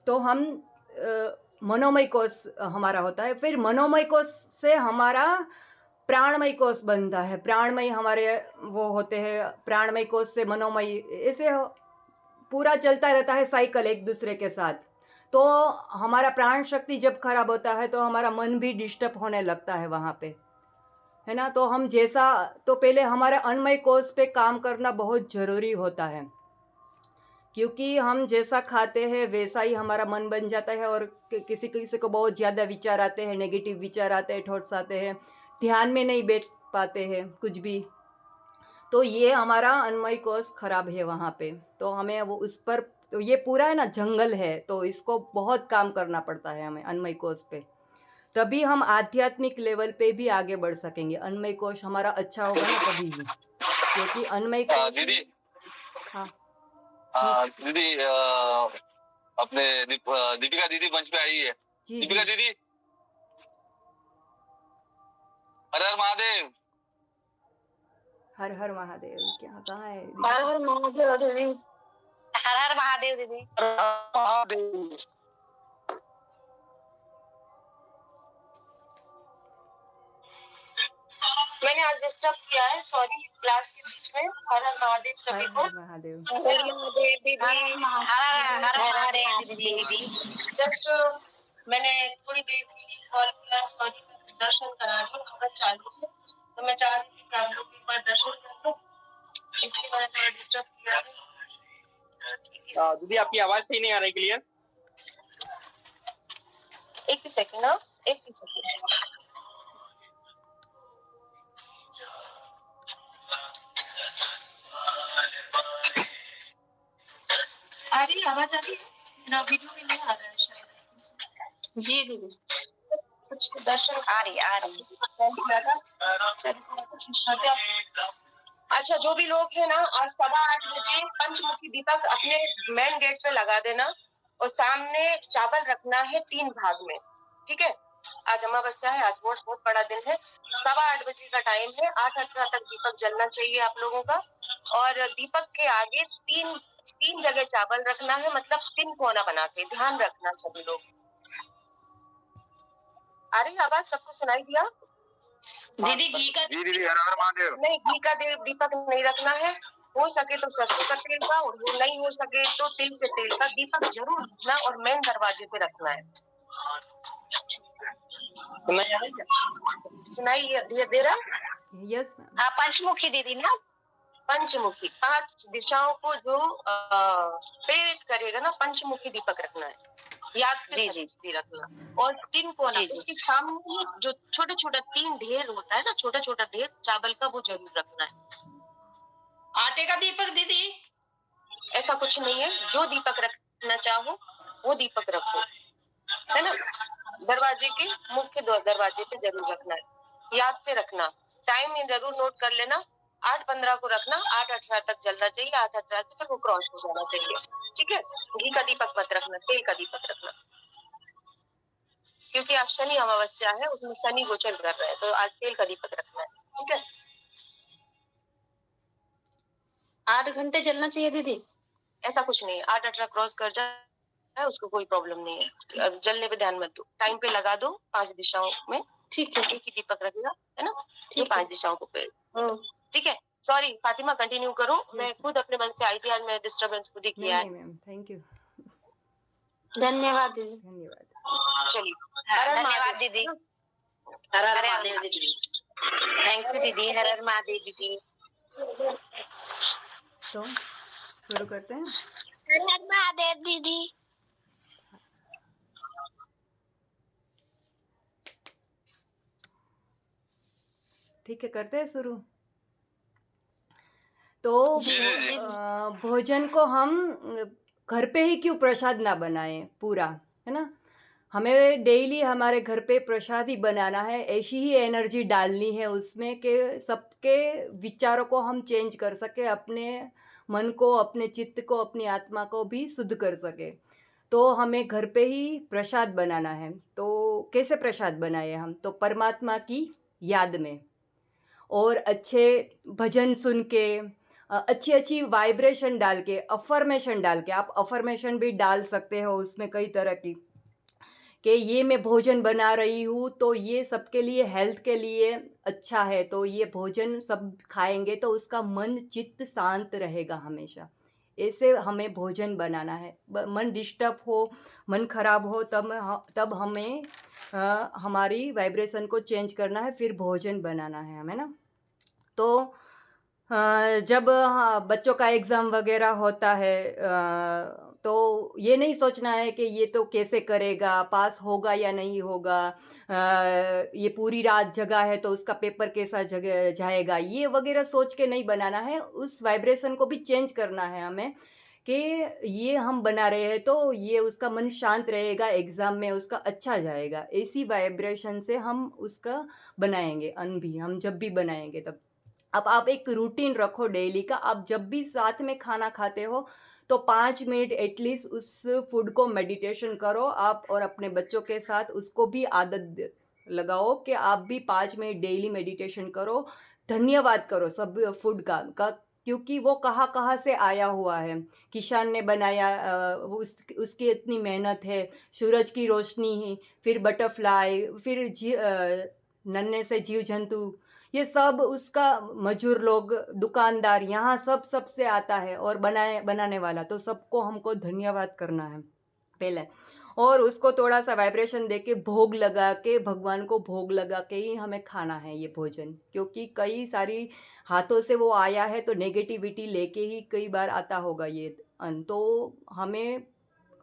तो हम मनोमय कोश हमारा होता है। फिर मनोमय कोश से हमारा प्राणमय कोश बनता है। प्राणमय हमारे वो होते हैं, प्राणमय कोश से मनोमय, ऐसे पूरा चलता रहता है साइकिल एक दूसरे के साथ। तो हमारा प्राण शक्ति जब खराब होता है तो हमारा मन भी डिस्टर्ब होने लगता है वहाँ पे, है ना। तो हम जैसा, तो पहले हमारा अन्नमय कोश पे काम करना बहुत ज़रूरी होता है, क्योंकि हम जैसा खाते हैं वैसा ही हमारा मन बन जाता है। और किसी किसी को बहुत ज़्यादा विचार आते हैं, नेगेटिव विचार आते हैं, थॉट्स आते हैं, ध्यान में नहीं बैठ पाते हैं कुछ भी। तो ये हमारा अन्नमय कोश खराब है वहाँ पे। तो हमें वो उस पर, तो ये पूरा है ना जंगल है, तो इसको बहुत काम करना पड़ता है हमें अन्नमय कोश पे। तभी हम आध्यात्मिक लेवल पे भी आगे बढ़ सकेंगे। अन्नमय कोश हमारा अच्छा होगा ना तभी ही, क्योंकि अन्नमय कोश दीदी। हाँ जी दीदी, अपने दीपिका दीदी मंच पे आई है। जी दीपिका जी। दीदी, हर हर महादेव। हर हर महादेव, क्या कहाँ है दीदी? हर हर महादेव दीदी। हर हर महादेव दीदी। हर हर महादेव। मैंने आज डिस्टर्ब किया है, सॉरी, क्लास के बीच में। हर हर महादेव सभी हर को। हर महादेव। हर महादेव दीदी। हर महादेव दीदी। जस्ट मैंने थोड़ी देर के लिए कॉल किया, सॉरी, दर्शन करा रही हूँ, खबर चालू है, तो मैं चाह रही थी कि आप लोग एक बार दर्शन कर लो, इसलिए मैंने थोड़ा डिस्टर्ब किया है। दीदी, आपकी आवाज सही नहीं आ रही, क्लियर। एक ही सेकंड ना, एक ही सेकंड। आ रही आवाज, आ रही है ना? वीडियो में नहीं आ रहा है शायद। जी दीदी, कुछ दर्शन आ रही अच्छा, जो भी लोग हैं ना, आज 8:15 बजे पंचमुखी दीपक अपने मेन गेट पे लगा देना, और सामने चावल रखना है 3 भाग में, ठीक है। आज अमावस्या है, आज बहुत बड़ा दिन है। 8:15 बजे का टाइम है, 8:18 तक दीपक जलना चाहिए आप लोगों का। और दीपक के आगे तीन जगह चावल रखना है, मतलब 3 कोना बना के, ध्यान रखना सभी लोग। आ रही आवाज, सबको सुनाई दिया? दीदी घी का, दीदी हर हर महादेव। नहीं, घी का दीपक नहीं रखना है। हो सके तो सरसों का तेल का, और वो नहीं हो सके तो तिल के तेल का दीपक जरूर रखना, और मेन दरवाजे पे रखना है। सुनाई ये दे रहा? Yes ma'am. हाँ, पंचमुखी दीदी ना, पंचमुखी 5 दिशाओं को जो प्रेरित करेगा ना, पंचमुखी दीपक रखना है, याद से जी रखना। और 3 कोना, उसके सामने जो छोटा छोटा 3 ढेर होता है ना, छोटा छोटा ढेर चावल का, वो जरूर रखना है। आटे का दीपक दीदी? ऐसा कुछ नहीं है, जो दीपक रखना चाहो वो दीपक रखो, है ना। दरवाजे के मुख्य दरवाजे पे जरूर रखना है, याद से रखना। टाइम जरूर नोट कर लेना, 8:15 को रखना, 8:18 तक जलना चाहिए, 8:18 से फिर वो क्रॉस हो जाना चाहिए, ठीक है। घी का दीपक मत रखना, तेल का दीपक रखना, क्योंकि आज शनि अमावस्या है, उसमें शनि गोचर कर रहा है, तो आज तेल का दीपक रखना है, ठीक है। 8 घंटे जलना चाहिए दीदी? ऐसा कुछ नहीं है, 8:18 क्रॉस कर जाए उसको कोई प्रॉब्लम नहीं है। अब जलने पे ध्यान मत दो, टाइम पे लगा दो 5 दिशाओं में, ठीक है। एक ही दीपक रखेगा, है ना, जो 5 दिशाओं को पे, ठीक है। सॉरी फातिमा, कंटिन्यू करो। मैं खुद अपने मन से आई थी, आज मैं डिस्टर्बेंस खुद ही किया है। नहीं मैम, थैंक यू। धन्यवाद दीदी। धन्यवाद। चलिए, धन्यवाद दीदी। हर हर महादेव दीदी। थैंक यू दीदी, हर हर महादेव दीदी। तो शुरू करते हैं। हर हर महादेव दीदी। ठीक है, करते हैं शुरू। तो भोजन को हम घर पे ही क्यों प्रसाद ना बनाएं पूरा, है ना। हमें डेली हमारे घर पे प्रसाद ही बनाना है, ऐसी ही एनर्जी डालनी है उसमें कि सबके विचारों को हम चेंज कर सके, अपने मन को, अपने चित्त को, अपनी आत्मा को भी शुद्ध कर सके। तो हमें घर पे ही प्रसाद बनाना है। तो कैसे प्रसाद बनाए हम? तो परमात्मा की याद में, और अच्छे भजन सुन के, अच्छी अच्छी वाइब्रेशन डाल के, अफर्मेशन डाल के, आप अफर्मेशन भी डाल सकते हो उसमें कई तरह की, कि ये मैं भोजन बना रही हूँ तो ये सबके लिए, हेल्थ के लिए अच्छा है, तो ये भोजन सब खाएंगे तो उसका मन चित्त शांत रहेगा हमेशा। ऐसे हमें भोजन बनाना है। मन डिस्टर्ब हो, मन खराब हो, तब हमें हमारी वाइब्रेशन को चेंज करना है, फिर भोजन बनाना है हमें ना। तो जब हाँ, बच्चों का एग्ज़ाम वग़ैरह होता है, तो ये नहीं सोचना है कि ये तो कैसे करेगा, पास होगा या नहीं होगा, ये पूरी रात जगा है तो उसका पेपर कैसा जग जाएगा, ये वग़ैरह सोच के नहीं बनाना है, उस वाइब्रेशन को भी चेंज करना है हमें, कि ये हम बना रहे हैं तो ये उसका मन शांत रहेगा, एग्ज़ाम में उसका अच्छा जाएगा। ऐसी वाइब्रेशन से हम उसका बनाएँगे, भी हम जब भी बनाएँगे तब। अब आप एक रूटीन रखो डेली का, आप जब भी साथ में खाना खाते हो, तो 5 मिनट एटलीस्ट उस फूड को मेडिटेशन करो आप, और अपने बच्चों के साथ उसको भी आदत लगाओ कि आप भी 5 मिनट डेली मेडिटेशन करो, धन्यवाद करो सब फूड का, क्योंकि वो कहाँ-कहाँ से आया हुआ है। किसान ने बनाया, उसकी इतनी मेहनत है, सूरज की रोशनी ही, फिर बटरफ्लाई, फिर नन्हे से जीव-जंतु, ये सब उसका मजूर लोग, दुकानदार, यहाँ सब से आता है, और बनाने वाला, तो सबको हमको धन्यवाद करना है पहले। और उसको थोड़ा-सा वाइब्रेशन देके, भोग लगा के, भगवान को भोग लगा के ही हमें खाना है ये भोजन। क्योंकि कई सारी हाथों से वो आया है, तो नेगेटिविटी लेके ही कई बार आता होगा ये अन्न। तो हमें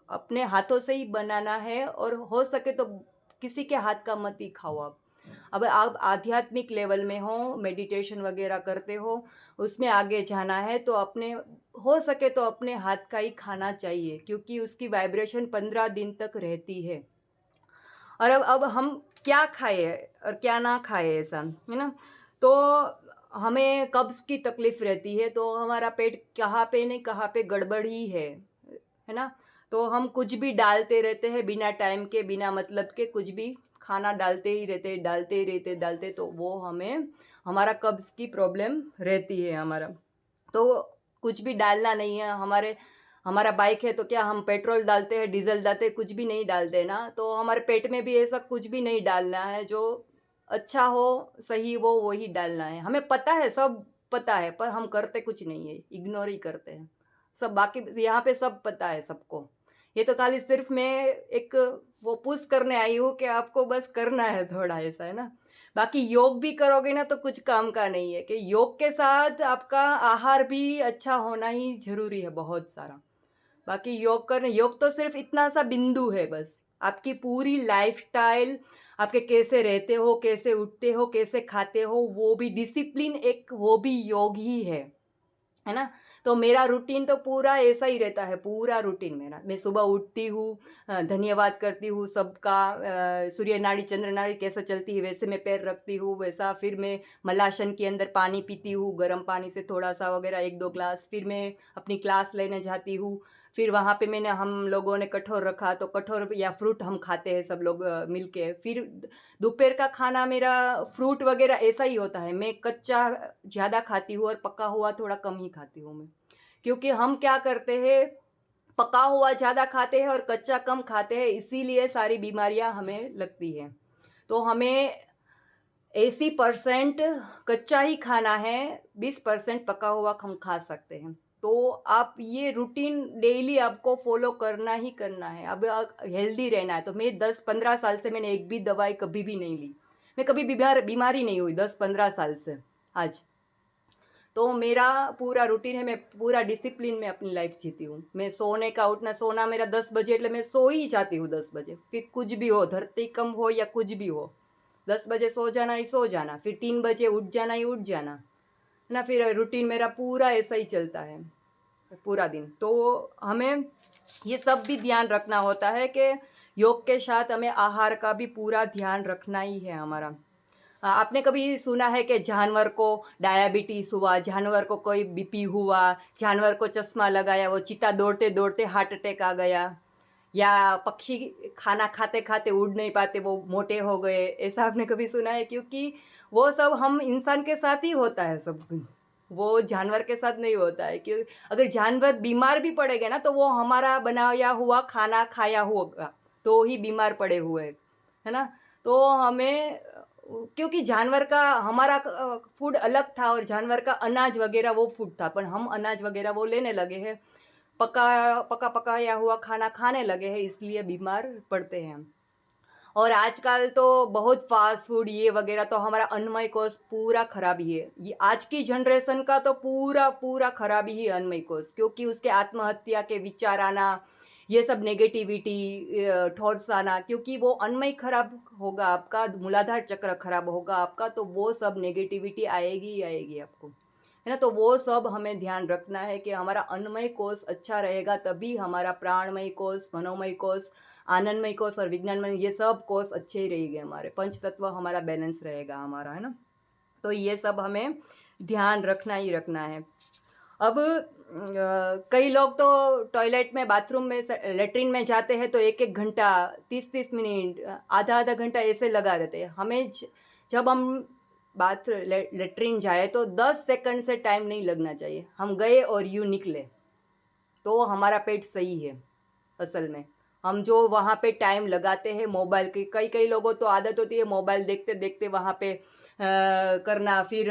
अपने हाथों से ही बनाना है, और हो सके तो किसी के हाथ का मत ही खाओ आप। अब आप आध्यात्मिक लेवल में हो, मेडिटेशन वगैरह करते हो, उसमें आगे जाना है, तो अपने, हो सके तो अपने हाथ का ही खाना चाहिए, क्योंकि उसकी वाइब्रेशन 15 दिन तक रहती है। और अब हम क्या खाएँ और क्या ना खाएँ, ऐसा, है ना? तो हमें कब्ज़ की तकलीफ़ रहती है, तो हमारा पेट कहाँ पे नहीं कहाँ पे गड़बड़ ही है ना? तो हम कुछ भी डालते रहते हैं बिना टाइम के, बिना मतलब के, कुछ भी खाना डालते ही रहते, डालते ही रहते, डालते, तो वो हमें, हमारा कब्ज़ की प्रॉब्लम रहती है हमारा। तो कुछ भी डालना नहीं है, हमारा बाइक है तो क्या हम पेट्रोल डालते हैं, डीज़ल डालते हैं, कुछ भी नहीं डालते ना, तो हमारे पेट में भी ऐसा कुछ भी नहीं डालना है, जो अच्छा हो, सही हो, वही डालना है। हमें पता है, सब पता है, पर हम करते कुछ नहीं है, इग्नोर ही करते हैं। सब बाकी यहाँ पे सब पता है सबको। ये तो खाली सिर्फ़ मैं एक वो पुश करने आई हूँ कि आपको बस करना है थोड़ा, ऐसा है ना? बाकी योग भी करोगे ना तो कुछ काम का नहीं है, कि योग के साथ आपका आहार भी अच्छा होना ही ज़रूरी है, बहुत सारा। बाकी योग तो सिर्फ़ इतना सा बिंदु है बस। आपकी पूरी लाइफ़स्टाइल, आपके कैसे रहते हो, कैसे उठते हो, कैसे खाते हो, वो भी डिसिप्लिन, एक वो भी योग ही है ना? तो मेरा रूटीन तो पूरा ऐसा ही रहता है, पूरा रूटीन मेरा। मैं सुबह उठती हूँ, धन्यवाद करती हूँ सबका, सूर्य नाड़ी, चंद्र नाड़ी कैसा चलती है वैसे मैं पैर रखती हूँ, वैसा फिर मैं मलासन के अंदर पानी पीती हूँ, गर्म पानी से थोड़ा-सा वगैरह 1-2 ग्लास, फिर मैं अपनी क्लास लेने जाती हूँ। फिर वहाँ पे हम लोगों ने कठोर रखा, तो कठोर या फ्रूट हम खाते हैं सब लोग मिलके। फिर दोपहर का खाना मेरा फ्रूट वगैरह ऐसा ही होता है। मैं कच्चा ज़्यादा खाती हूँ और पका हुआ थोड़ा कम ही खाती हूँ मैं। क्योंकि हम क्या करते हैं, पका हुआ ज़्यादा खाते हैं और कच्चा कम खाते हैं, इसीलिए सारी बीमारियाँ हमें लगती हैं। तो हमें 80% कच्चा ही खाना है, 20% पका हुआ हम खा सकते हैं। तो आप ये रूटीन डेली आपको फ़ॉलो करना ही करना है। अब हेल्दी रहना है, तो मैं 10-15 साल से मैंने एक भी दवाई कभी भी नहीं ली। मैं कभी बीमार ही नहीं हुई 10-15 साल से आज। तो मेरा पूरा रूटीन है, मैं पूरा डिसिप्लिन में अपनी लाइफ़ जीती हूँ। मैं सोने का उठना, सोना मेरा 10 बजे, એટલે मैं सो ही जाती हूँ 10 बजे। फिर कुछ भी हो, धरती कंप हो या कुछ भी हो। 10 बजे सो जाना ही सो जाना, फिर 3 बजे उठ जाना ही उठ जाना, है ना? फिर रूटीन मेरा पूरा ऐसा ही चलता है, पूरा दिन। तो हमें ये सब भी ध्यान रखना होता है कि योग के साथ हमें आहार का भी पूरा ध्यान रखना ही है हमारा। आपने कभी सुना है कि जानवर को डायबिटीज़ हुआ, जानवर को कोई बीपी हुआ, जानवर को चश्मा लगाया, वो चीता दौड़ते-दौड़ते हार्ट अटैक आ गया, या पक्षी खाना खाते-खाते उड़ नहीं पाते, वो मोटे हो गए, ऐसा आपने कभी सुना है? क्योंकि वो सब हम इंसान के साथ ही होता है सब कुछ। वो जानवर के साथ नहीं होता है, क्यों अगर जानवर बीमार भी पड़ेगा ना, तो वो हमारा बनाया हुआ खाना खाया होगा, तो ही बीमार पड़े हुए हैं, है ना? तो हमें क्योंकि जानवर का हमारा फूड अलग था और जानवर का अनाज वगैरह वो फूड था, पर हम अनाज वगैरह वो लेने लगे हैं, पकाया हुआ खाना खाने लगे हैं, इसलिए बीमार पड़ते हैं हम। और आजकल तो बहुत फास्ट फूड ये वगैरह तो हमारा अन्नमय कोश पूरा खराब ही है। ये आज की जनरेशन का तो पूरा खराब ही है अन्नमय कोश, क्योंकि उसके आत्महत्या के विचार आना, ये सब नेगेटिविटी थॉट्स आना, क्योंकि वो अन्नमय खराब होगा आपका, मूलाधार चक्र खराब होगा आपका, तो वो सब नेगेटिविटी आएगी ही आएगी आपको। है ना? तो वो सब हमें ध्यान रखना है कि हमारा अन्नमय कोश अच्छा रहेगा, तभी हमारा प्राणमय कोश, मनोमय कोश, आनंदमय कोश और विज्ञानमय, ये सब कोश अच्छे ही रहेंगे हमारे, पंच तत्व हमारा बैलेंस रहेगा हमारा, है ना? तो ये सब हमें ध्यान रखना ही रखना है। अब कई लोग तो टॉयलेट में, बाथरूम में, लेट्रिन में जाते हैं तो 1-1 घंटा, 30-30 मिनट, आधा-आधा घंटा ऐसे लगा देते हैं। हमें जब हम लेट्रिन जाए तो 10 सेकंड से टाइम नहीं लगना चाहिए। हम गए और यूँ निकले, तो हमारा पेट सही है असल में। हम जो वहाँ पे टाइम लगाते हैं मोबाइल की, कई लोगों तो आदत होती है मोबाइल देखते-देखते वहाँ पे करना, फिर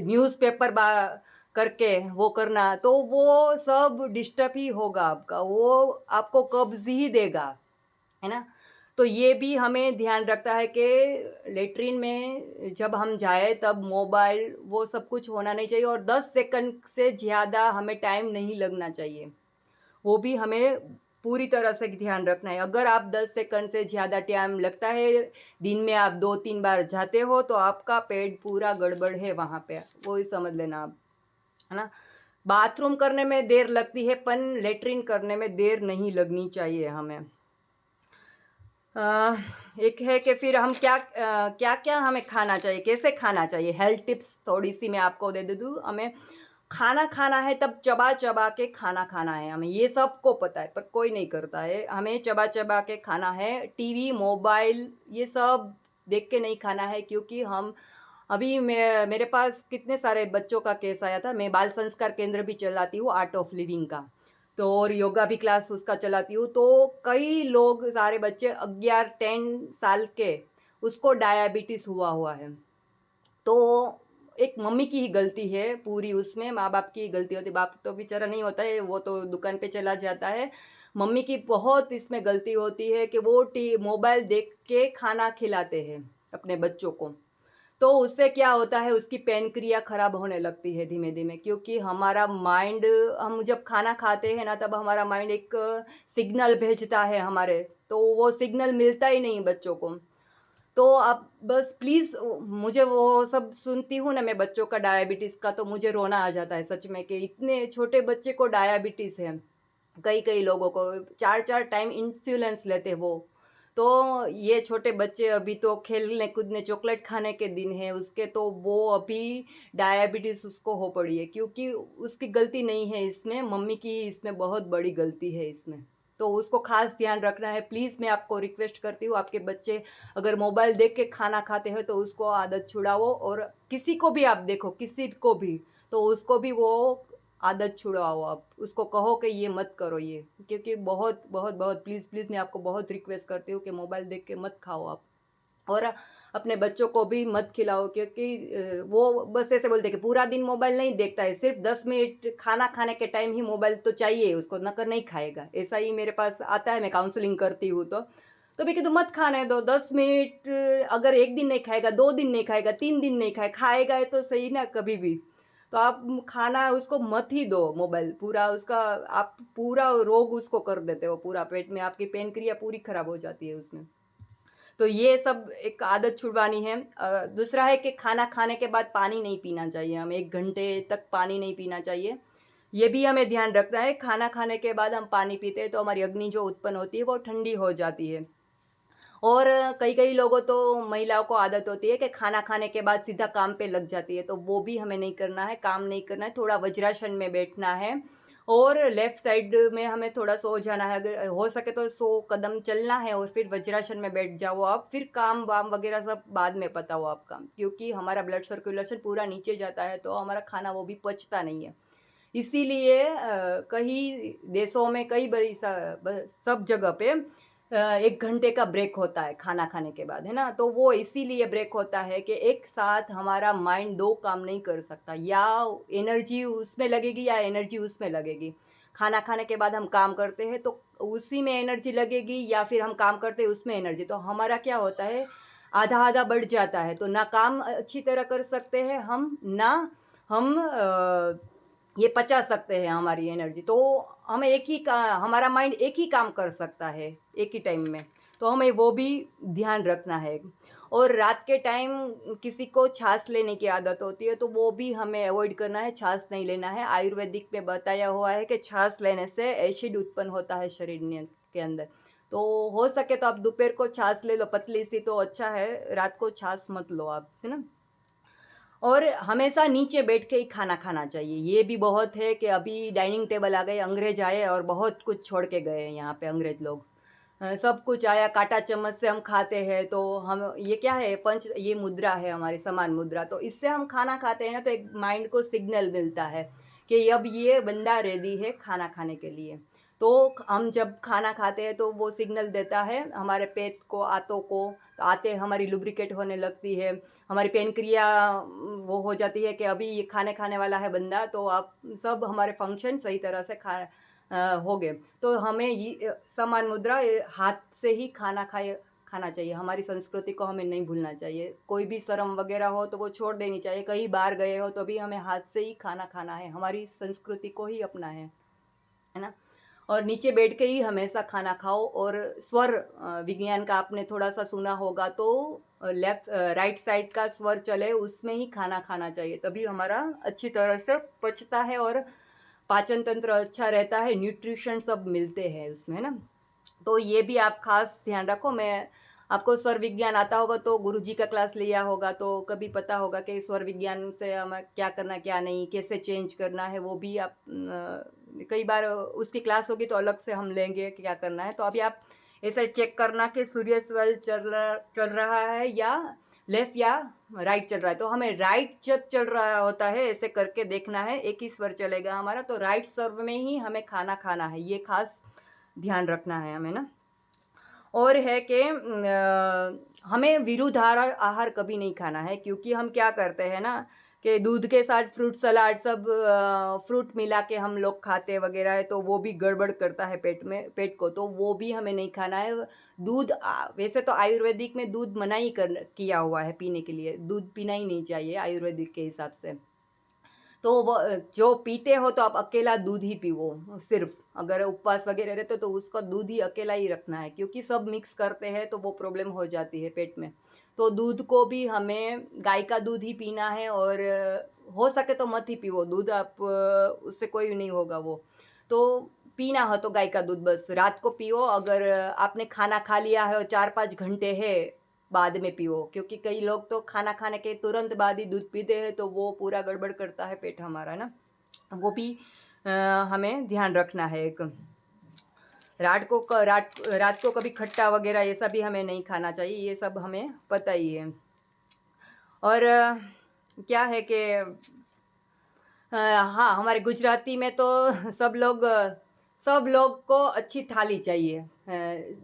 न्यूज़पेपर करके वो करना, तो वो सब डिस्टर्ब ही होगा आपका, वो आपको कब्ज़ ही देगा, है ना? तो ये भी हमें ध्यान रखता है कि लेट्रिन में जब हम जाएँ तब मोबाइल वो सब कुछ होना नहीं चाहिए और 10 सेकंड से ज़्यादा हमें टाइम नहीं लगना चाहिए। वो भी हमें पूरी तरह से ध्यान रखना है। अगर आप 10 सेकंड से ज़्यादा टाइम लगता है, दिन में आप 2-3 बार जाते हो, तो आपका पेट पूरा गड़बड़ है वहाँ पे, वो ही समझ लेना आप, है ना? बाथरूम करने में देर लगती है, पर लेट्रिन करने में देर नहीं लगनी चाहिए हमें। एक है कि फिर हम क्या-क्या हमें खाना चाहिए, कैसे खाना चाहिए? हेल्थ टिप्स थोड़ी-सी मैं आपको दे दे दूँ। हमें खाना खाना है तब चबा-चबा के खाना खाना है हमें, ये सबको पता है, पर कोई नहीं करता है। हमें चबा-चबा के खाना है, टीवी, मोबाइल ये सब देख के नहीं खाना है, क्योंकि हम अभी मेरे पास कितने सारे बच्चों का केस आया था। मैं बाल संस्कार केंद्र भी चलाती हूँ, आर्ट ऑफ लिविंग का। तो और योगा भी क्लास उसका चलाती हूँ। तो कई लोग, सारे बच्चे 11-10 साल के, उसको डायबिटीज़ हुआ है। तो एक मम्मी की ही गलती है पूरी उसमें, माँ-बाप की ही गलती होती है। बाप तो बेचारा नहीं होता है, वो तो दुकान पे चला जाता है। मम्मी की बहुत इसमें गलती होती है कि वो टी मोबाइल देख के खाना खिलाते हैं अपने बच्चों को। तो उससे क्या होता है, उसकी पेनक्रिया खराब होने लगती है धीमे-धीमे, क्योंकि हमारा माइंड, हम जब खाना खाते हैं ना, तब हमारा माइंड एक सिग्नल भेजता है हमारे, तो वो सिग्नल मिलता ही नहीं बच्चों को। तो आप बस प्लीज़, मुझे वो सब सुनती हूँ ना मैं बच्चों का डायबिटीज़ का, तो मुझे रोना आ जाता है सच में कि इतने छोटे बच्चे को डायबिटीज़ है। कई-कई लोगों को 4-4 टाइम इंसुलिन्स लेते वो। तो ये छोटे बच्चे अभी तो खेलने-कूदने, चॉकलेट खाने के दिन है उसके, तो वो अभी डायबिटीज़ उसको हो पड़ी है, क्योंकि उसकी गलती नहीं है इसमें, मम्मी की ही इसमें बहुत बड़ी गलती है इसमें। तो उसको ख़ास ध्यान रखना है। प्लीज़ मैं आपको रिक्वेस्ट करती हूँ, आपके बच्चे अगर मोबाइल देख के खाना खाते हैं तो उसको आदत छुड़ाओ, और किसी को भी आप देखो, किसी को भी, तो उसको भी वो आदत छुड़वाओ आप। उसको कहो कि ये मत करो ये, क्योंकि बहुत प्लीज़ मैं आपको बहुत रिक्वेस्ट करती हूँ कि मोबाइल देख के मत खाओ आप। और अपने बच्चों को भी मत खिलाओ, क्योंकि वो बस ऐसे बोलते हैं कि पूरा दिन मोबाइल नहीं देखता है, सिर्फ़ 10 मिनट खाना खाने के टाइम ही मोबाइल तो चाहिए उसको, नकर नहीं खाएगा। ऐसा ही मेरे पास आता है, मैं काउंसलिंग करती हूँ तो। तो मैं कहती हूँ मत खाने दो, 10 मिनट, अगर 1 दिन नहीं खाएगा, 2 दिन नहीं खाएगा, 3 दिन नहीं खाएगा तो सही ना कभी भी। तो आप खाना उसको मत ही दो मोबाइल, पूरा उसका, आप पूरा रोग उसको कर देते हो, पूरा पेट में आपकी पेनक्रिया पूरी खराब हो जाती है उसमें। तो ये सब एक आदत छुड़वानी है। दूसरा है कि खाना खाने के बाद पानी नहीं पीना चाहिए हमें, 1 घंटे तक पानी नहीं पीना चाहिए। ये भी हमें ध्यान रखना है, खाना खाने के बाद हम पानी पीते हैं तो हमारी अग्नि जो उत्पन्न होती है वो ठंडी हो जाती है। और कई-कई लोगों तो, महिलाओं को आदत होती है कि खाना खाने के बाद सीधा काम पे लग जाती है, तो वो भी हमें नहीं करना है, काम नहीं करना है, थोड़ा वज्रासन में बैठना है और लेफ्ट साइड में हमें थोड़ा सो जाना है, अगर हो सके तो 100 कदम चलना है और फिर वज्रासन में बैठ जाओ आप, फिर काम-वाम वगैरह सब बाद में पताओ आपका। क्योंकि हमारा ब्लड सर्कुलेशन पूरा नीचे जाता है, तो हमारा खाना वो भी पचता नहीं है। इसीलिए कई देशों में कई बड़ी सब जगह पे 1 घंटे का ब्रेक होता है खाना खाने के बाद, है ना? तो वो इसीलिए ब्रेक होता है कि एक साथ हमारा माइंड 2 काम नहीं कर सकता, या एनर्जी उसमें लगेगी या एनर्जी उसमें लगेगी। खाना खाने के बाद हम काम करते हैं तो उसी में एनर्जी लगेगी, या फिर हम काम करते हैं उसमें एनर्जी, तो हमारा क्या होता है, आधा-आधा बढ़ जाता है, तो ना काम अच्छी तरह कर सकते हैं हम, ना हम ये पचा सकते हैं हमारी एनर्जी। तो हमें एक ही का हमारा माइंड एक ही काम कर सकता है, एक ही टाइम में। तो हमें वो भी ध्यान रखना है। और रात के टाइम किसी को छाछ लेने की आदत होती है, तो वो भी हमें अवॉइड करना है, छाछ नहीं लेना है। आयुर्वेदिक में बताया हुआ है कि छाछ लेने से एसिड उत्पन्न होता है शरीर के अंदर। तो हो सके तो आप दोपहर को छाछ ले लो पतली-सी, तो अच्छा है, रात को छाछ मत लो आप, है ना? और हमेशा नीचे बैठ के ही खाना खाना चाहिए। ये भी बहुत है कि अभी डाइनिंग टेबल आ गए, अंग्रेज आए और बहुत कुछ छोड़ के गए हैं यहाँ पे अंग्रेज लोग। सब कुछ आया, काँटा चम्मच से हम खाते हैं, तो हम ये क्या है, पंच ये मुद्रा है हमारी समान मुद्रा, तो इससे हम खाना खाते हैं ना, तो एक माइंड को सिग्नल मिलता है कि अब ये बंदा रेडी है खाना खाने के लिए। तो हम जब खाना खाते हैं तो वो सिग्नल देता है हमारे पेट को, आंतों को, तो आंतें हमारी लुब्रिकेट होने लगती है, हमारी पेनक्रिया वो हो जाती है कि अभी ये खाने खाने वाला है बंदा, तो आप सब हमारे फंक्शन सही तरह से हो गए। तो हमें ये समान मुद्रा हाथ से ही खाना चाहिए। हमारी संस्कृति को हमें नहीं भूलना चाहिए। कोई भी शर्म वगैरह हो तो वो छोड़ देनी चाहिए। कहीं बाहर गए हो तो भी हमें हाथ से ही खाना खाना है, हमारी संस्कृति को ही अपना है ना? और नीचे बैठ के ही हमेशा खाना खाओ। और स्वर विज्ञान का आपने थोड़ा-सा सुना होगा, तो राइट साइड का स्वर चले उसमें ही खाना खाना चाहिए, तभी हमारा अच्छी तरह से पचता है और पाचन तंत्र अच्छा रहता है, न्यूट्रिशन सब मिलते हैं उसमें, है ना? तो ये भी आप ख़ास ध्यान रखो। मैं आपको स्वर विज्ञान आता होगा तो गुरुजी का क्लास लिया होगा, तो कभी पता होगा कि स्वर विज्ञान से हमें क्या करना, क्या नहीं, कैसे चेंज करना है, वो भी आप कई बार उसकी क्लास होगी तो अलग से हम लेंगे कि क्या करना है। तो अभी आप ऐसे चेक करना कि सूर्य स्वर चल रहा है या लेफ्ट या राइट चल रहा है। तो हमें राइट जब चल रहा होता है, ऐसे करके देखना है, एक ही स्वर चलेगा हमारा, तो राइट स्वर में ही हमें खाना खाना है। ये ख़ास ध्यान रखना है हमें ना। और है कि हमें विरुद्धार आहार कभी नहीं खाना है, क्योंकि हम क्या करते हैं ना कि दूध के साथ फ्रूट सलाद सब फ्रूट मिला के हम लोग खाते वगैरह है, तो वो भी गड़बड़ करता है पेट को, तो वो भी हमें नहीं खाना है। दूध वैसे तो आयुर्वेदिक में दूध मना ही किया हुआ है पीने के लिए, दूध पीना ही नहीं चाहिए आयुर्वेदिक के हिसाब से। तो वो जो पीते हो तो आप अकेला दूध ही पीवो सिर्फ़, अगर उपवास वग़ैरह रहते हो तो उसका दूध ही अकेला ही रखना है, क्योंकि सब मिक्स करते हैं तो वो प्रॉब्लम हो जाती है पेट में। तो दूध को भी हमें गाय का दूध ही पीना है, और हो सके तो मत ही पियो दूध आप, उससे कोई नहीं होगा वो। तो पीना हो तो गाय का दूध बस रात को पियो, अगर आपने खाना खा लिया है और 4-5 घंटे है बाद में पियो, क्योंकि कई लोग तो खाना खाने के तुरंत बाद ही दूध पीते हैं, तो वो पूरा गड़बड़ करता है पेट हमारा ना। वो भी अ, हमें ध्यान रखना है एक। रात को कभी खट्टा वगैरह ये सब भी हमें नहीं खाना चाहिए, ये सब हमें पता ही है। और क्या है कि हाँ, हमारे गुजराती में तो सब लोग को अच्छी थाली चाहिए।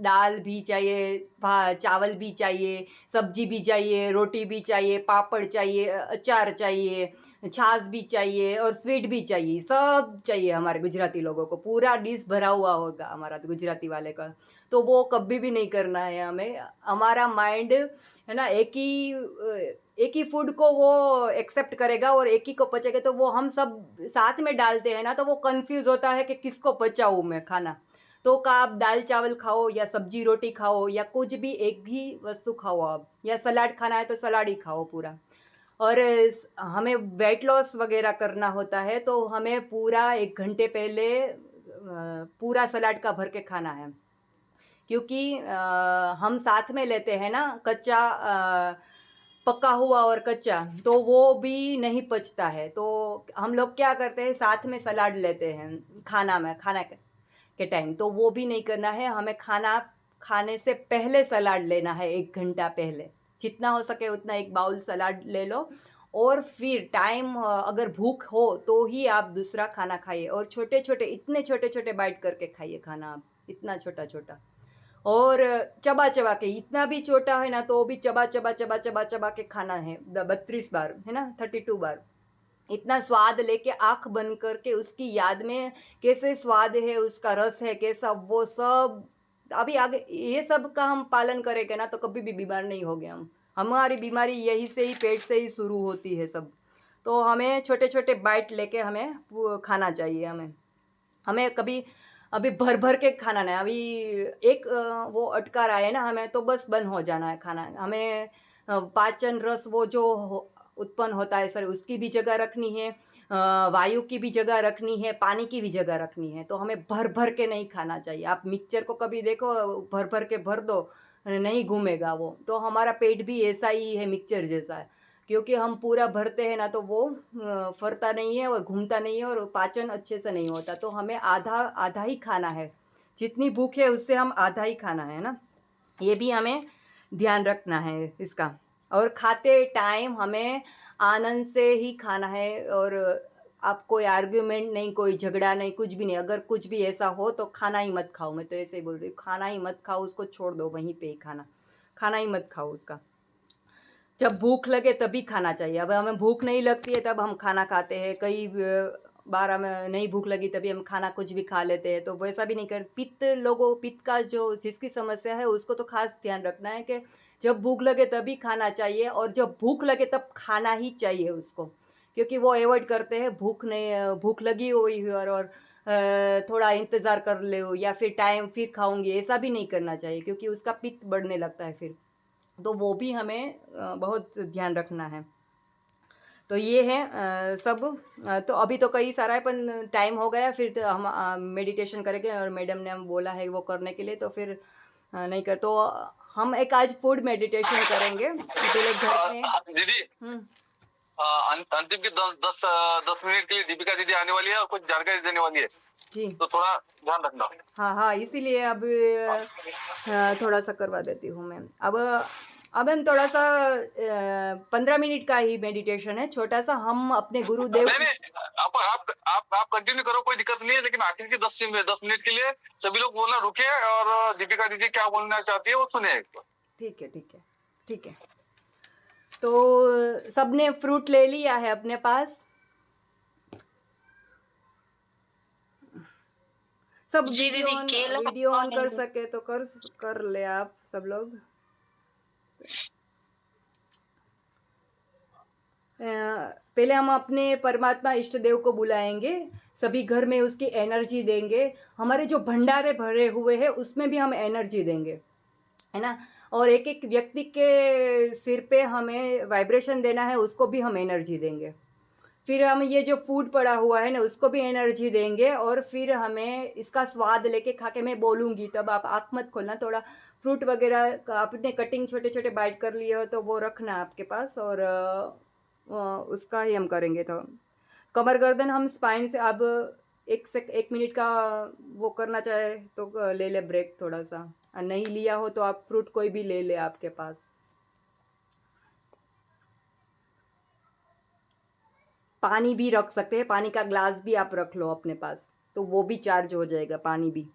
दाल भी चाहिए, चावल भी चाहिए, सब्जी भी चाहिए, रोटी भी चाहिए, पापड़ चाहिए, अचार चाहिए, छाछ भी चाहिए और स्वीट भी चाहिए। सब चाहिए हमारे गुजराती लोगों को, पूरा डिश भरा हुआ होगा हमारा गुजराती वाले का। तो वो कभी भी नहीं करना है हमें। हमारा माइंड है ना, एक ही फूड को वो एक्सेप्ट करेगा और एक ही को पचेगा, तो वो हम सब साथ में डालते हैं ना, तो वो कन्फ्यूज़ होता है कि किसको पचाऊँ मैं खाना। तो का आप दाल-चावल खाओ या सब्जी-रोटी खाओ या कुछ भी एक ही वस्तु खाओ आप, या सलाद खाना है तो सलाद ही खाओ पूरा। और हमें वेट लॉस वग़ैरह करना होता है, तो हमें पूरा 1 घंटे पहले पूरा सलाद का भर के खाना है। क्योंकि हम साथ में लेते हैं ना, पका हुआ और कच्चा, तो वो भी नहीं पचता है। तो हम लोग क्या करते हैं, साथ में सलाद लेते हैं खाना के टाइम, तो वो भी नहीं करना है। हमें खाना खाने से पहले सलाद लेना है, 1 घंटा पहले। जितना हो सके उतना 1 बाउल सलाद ले लो, और फिर अगर भूख हो तो ही आप दूसरा खाना खाइए, और छोटे-छोटे, इतने छोटे-छोटे बाइट करके खाइए खाना आप, इतना छोटा-छोटा। और चबा-चबा के, इतना भी छोटा है ना तो भी चबा-चबा के खाना है, द 32 बार, है ना? 32 बार। इतना स्वाद लेके आँख बंद करके उसकी याद में कैसे स्वाद है, उसका रस है कैसा, वो सब अभी आगे ये सब का हम पालन करेंगे ना तो कभी भी बीमार नहीं होंगे हम। हमारी बीमारी यहीं से ही, पेट से ही शुरू होती है सब। तो हमें छोटे-छोटे बाइट लेके हमें वो खाना चाहिए हमें। हमें कभी अभी भर-भर के खाना नहीं, अभी वो अटकार आए ना हमें तो बस बंद हो जाना है खाना। हमें पाचन रस वो जो उत्पन्न होता है सर, उसकी भी जगह रखनी है, वायु की भी जगह रखनी है, पानी की भी जगह रखनी है। तो हमें भर-भर के नहीं खाना चाहिए। आप मिक्सचर को कभी देखो, भर-भर के भर दो, नहीं घूमेगा वो। तो हमारा पेट भी ऐसा ही है, मिक्सचर जैसा है। क्योंकि हम पूरा भरते हैं ना तो वो फरता नहीं है और घूमता नहीं है और पाचन अच्छे से नहीं होता। तो हमें आधा आधा ही खाना है। जितनी भूख है उससे हम आधा ही खाना है ना? ये भी हमें ध्यान रखना है इसका। और खाते टाइम हमें आनंद से ही खाना है, और आप कोई आर्ग्यूमेंट नहीं, कोई झगड़ा नहीं, कुछ भी नहीं। अगर कुछ भी ऐसा हो तो खाना ही मत खाओ, मैं तो ऐसे ही बोलती हूँ, खाना ही मत खाओ, उसको छोड़ दो वहीं पे ही खाना। खाना ही मत खाओ उसका। जब भूख लगे तभी खाना चाहिए। अब हमें भूख नहीं लगती है तब हम खाना खाते हैं। कई बार हमें नहीं भूख लगी तभी हम खाना कुछ भी खा लेते हैं, तो वैसा भी नहीं कर। पित्त का जो जिसकी समस्या है उसको तो खास ध्यान रखना है कि जब भूख लगे तभी खाना चाहिए, और जब भूख लगे तब खाना ही चाहिए उसको। क्योंकि वो अवॉइड करते हैं, भूख लगी हुई है और थोड़ा इंतज़ार कर लो या फिर टाइम फिर खाऊँगी, ऐसा भी नहीं करना चाहिए क्योंकि उसका पित्त बढ़ने लगता है फिर। तो वो भी हमें बहुत ध्यान रखना है। तो ये है सब। तो अभी तो कई सारा है, पर टाइम हो गया, फिर तो हम मेडिटेशन करेंगे, और मैडम ने हम बोला है वो करने के लिए, तो फिर नहीं कर तो हम एक आज फूड मेडिटेशन करेंगे पहले घर में। दीदी, हुँ, अंतिम के 10 मिनट के लिए दीपिका दीदी आने वाली है और कुछ जानकारी देने वाली है, जी। तो थोड़ा ध्यान रखना। हाँ, हाँ, इसीलिए अब थोड़ा-सा करवा देती हूँ मैं। अब हम थोड़ा-सा 15 मिनट का ही मेडिटेशन है, छोटा-सा। हम अपने गुरुदेव नहीं की नहीं, आप कंटिन्यू करो, कोई दिक्कत नहीं है, लेकिन आखिर के 10 मिनट के लिए सभी लोग बोलना रुके और दीपिका दीदी क्या बोलना चाहती है वो सुने एक बार। ठीक है, ठीक है, ठीक है। तो सबने फ्रूट ले लिया है अपने पास? सब जी दीदी, केला वीडियो और ऑन कर नींबू। सके तो कर ले आप सब लोग। पहले हम अपने परमात्मा इष्ट देव को बुलाएँगे, सभी घर में उसकी एनर्जी देंगे। हमारे जो भंडारे भरे हुए हैं उसमें भी हम एनर्जी देंगे, है ना? और एक-एक व्यक्ति के सिर पे हमें वाइब्रेशन देना है, उसको भी हम एनर्जी देंगे। फिर हम ये जो फूड पड़ा हुआ है ना, उसको भी एनर्जी देंगे, और फिर हमें इसका स्वाद लेके खा के मैं बोलूँगी, तब आप आँख मत खोलना। थोड़ा फ्रूट वगैरह का आपने कटिंग छोटे-छोटे बाइट कर लिए हो तो वो रखना आपके पास, और उसका ही हम करेंगे। तो कमर गर्दन हम स्पाइन से अब 1 मिनट का वो करना चाहे तो ले ले ब्रेक थोड़ा-सा। नहीं लिया हो तो आप फ्रूट कोई भी ले ले आपके पास। पानी भी रख सकते हैं, पानी का ग्लास भी आप रख लो अपने पास, तो वो भी चार्ज हो जाएगा पानी भी।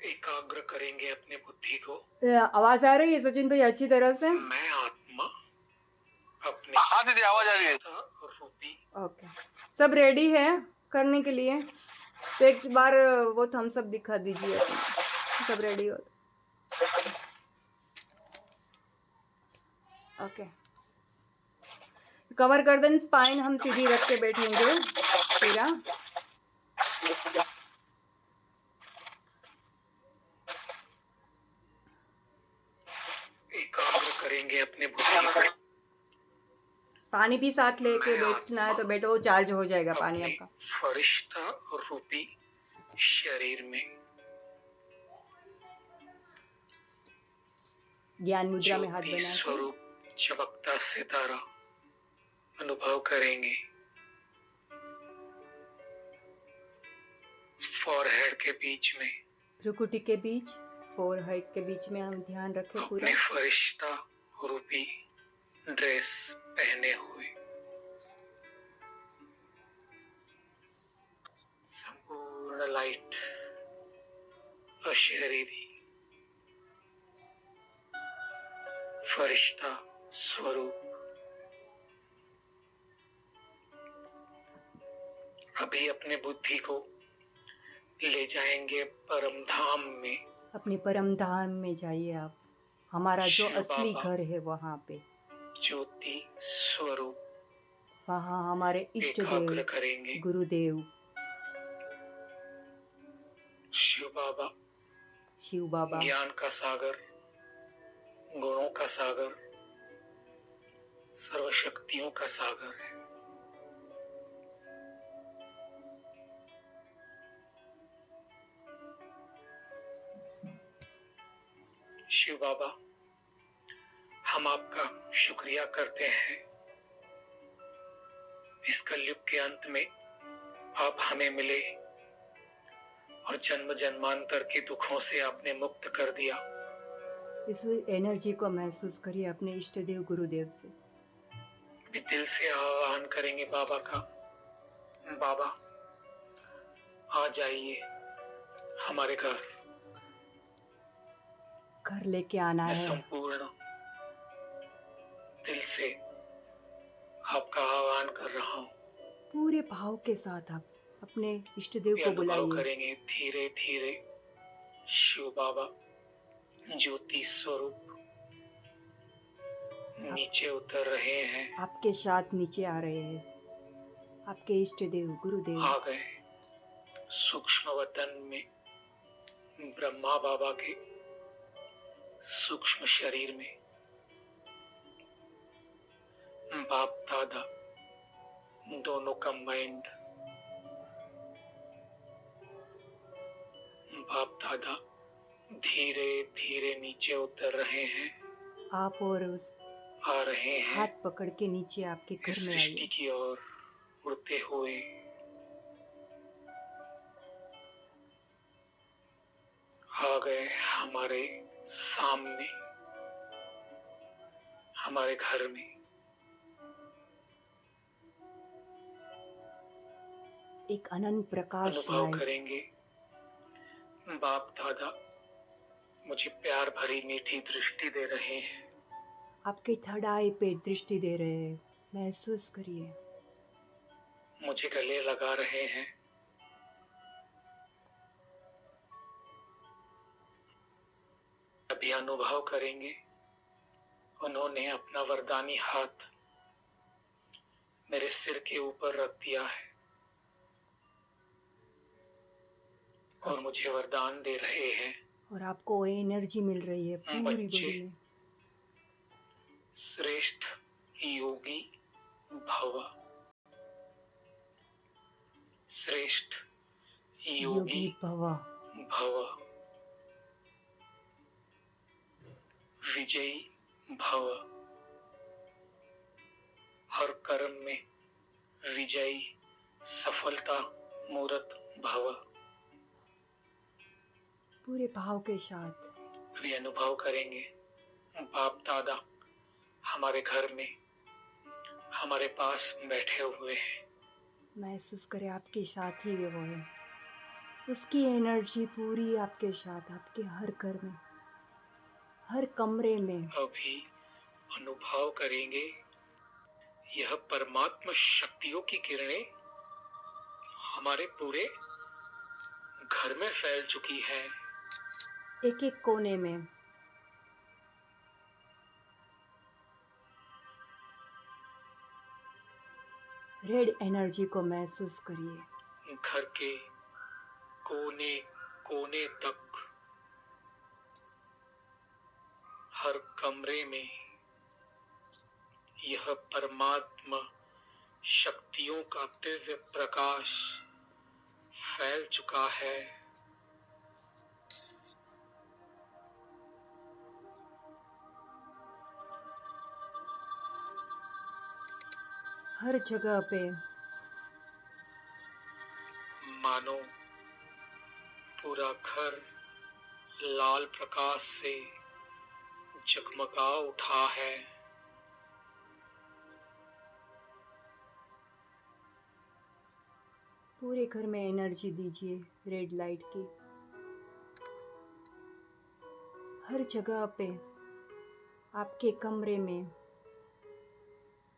एकाग्र करेंगे अपने बुद्धि को। आवाज़ आ रही है सचिन भाई अच्छी तरह से? मैं आत्मा अपने हाँ दीदी, आवाज आ रही है। रूपी। ओके। सब रेडी है करने के लिए? तो एक बार वो थम्स अप दिखा दीजिए अपना। सब रेडी हो? ओके। कमर गर्दन स्पाइन हम सीधी रख के बैठेंगे पूरा। एकाग्र करेंगे अपने बुद्धि को। पानी भी साथ लेके मैं बैठना है तो आत्मा बैठो, चार्ज हो जाएगा पानी अपने आपका। फरिश्ता रूपी शरीर में ज्ञान मुद्रा में हाथ ज्योति बना के स्वरूप चमकता सितारा अनुभव करेंगे। फॉरहेड के बीच में, भ्रुकुटी के बीच, फोरहेड के बीच में हम ध्यान रखें पूरा। अपने फरिश्ता रूपी ड्रेस पहने हुए संपूर्ण लाइट अशरीरी फरिश्ता स्वरूप अभी अपने बुद्धि को ले जाएंगे परम धाम में। अपने परम धाम में जाइए आप। हमारा जो शिव असली बाबा घर है वहाँ पे, ज्योति स्वरूप वहाँ हमारे इष्ट एकाग्र देव करेंगे। गुरुदेव शिव बाबा शिव बाबा ज्ञान का सागर, गुणों का सागर, सर्वशक्तियों का सागर है। शिव बाबा, हम आपका शुक्रिया करते हैं। इस कलयुग के अंत में आप हमें मिले और जन्म जन्मांतर के दुखों से आपने मुक्त कर दिया। इस एनर्जी को महसूस करिए अपने इष्ट देव गुरुदेव से। भी दिल से आह्वान करेंगे बाबा का, बाबा आ जाइए हमारे घर। घर लेके आना मैं है। संपूर्ण दिल से आपका आह्वान कर रहा हूँ। पूरे भाव के साथ आप अपने इष्ट देव ये को अनुभव बुलाइए। करेंगे धीरे धीरे शिव बाबा ज्योति स्वरूप नीचे उतर रहे हैं। आपके साथ नीचे आ रहे हैं आपके इष्ट देव गुरुदेव। आ गए सूक्ष्म वतन में, ब्रह्मा बाबा के सूक्ष्म शरीर में। बाप दादा दोनों कंबाइंड। बाप दादा धीरे धीरे नीचे उतर रहे हैं, आप और उस आ रहे हैं हाथ पकड़ के नीचे आपके इस घर में सृष्टि आइए। की ओर उड़ते हुए। आ गए हमारे सामने, हमारे घर में। एक अनंत प्रकाश अनुभव लाइट। करेंगे बाप दादा मुझे प्यार भरी मीठी दृष्टि दे रहे हैं। आपके थर्ड आई पे दृष्टि दे रहे हैं। महसूस करिए। मुझे गले लगा रहे हैं। अभी अनुभव करेंगे उन्होंने अपना वरदानी हाथ मेरे सिर के ऊपर रख दिया है और मुझे वरदान दे रहे हैं। और आपको एनर्जी मिल रही है पूरी बच्चे, बॉडी में। श्रेष्ठ योगी भव। श्रेष्ठ योगी भव। भव। विजयी भव। हर कर्म में विजयी सफलता मूर्त भव। पूरे भाव के साथ अभी अनुभव करेंगे बाप दादा हमारे घर में हमारे पास बैठे हुए हैं। महसूस करें आपके साथ ही वो है। उसकी एनर्जी पूरी आपके साथ, आपके हर घर में, हर कमरे में। अभी अनुभव करेंगे यह परमात्मा शक्तियों की किरणें हमारे पूरे घर में फैल चुकी है। एक एक कोने में। रेड एनर्जी को महसूस करिए। घर के कोने कोने तक, हर कमरे में यह परमात्मा शक्तियों का दिव्य प्रकाश फैल चुका है। हर जगह पे मानो पूरा घर लाल प्रकाश से जगमगा उठा है। पूरे घर में एनर्जी दीजिए रेड लाइट की। हर जगह पे, आपके कमरे में,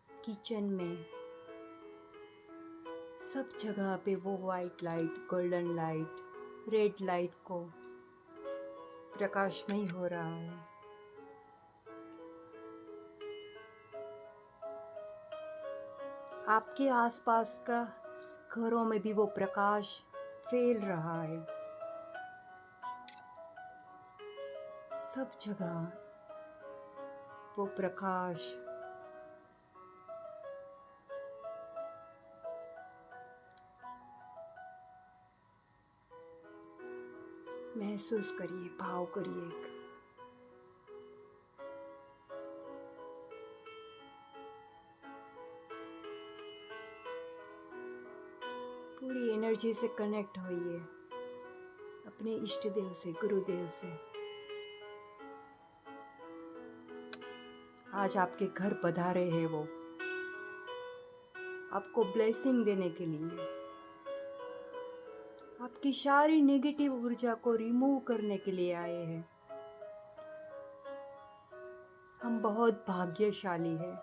किचन में, सब जगह पे वो white light, golden light, red light को प्रकाशमय हो रहा है। आपके आसपास का घरों में भी वो प्रकाश फैल रहा है। सब जगह वो प्रकाश महसूस करिए, भाव करिए। पूरी एनर्जी से कनेक्ट होइए अपने इष्ट देव से, गुरुदेव से। आज आपके घर पधारे हैं वो, आपको ब्लेसिंग देने के लिए, आपकी सारी नेगेटिव ऊर्जा को रिमूव करने के लिए आए हैं। हम बहुत भाग्यशाली हैं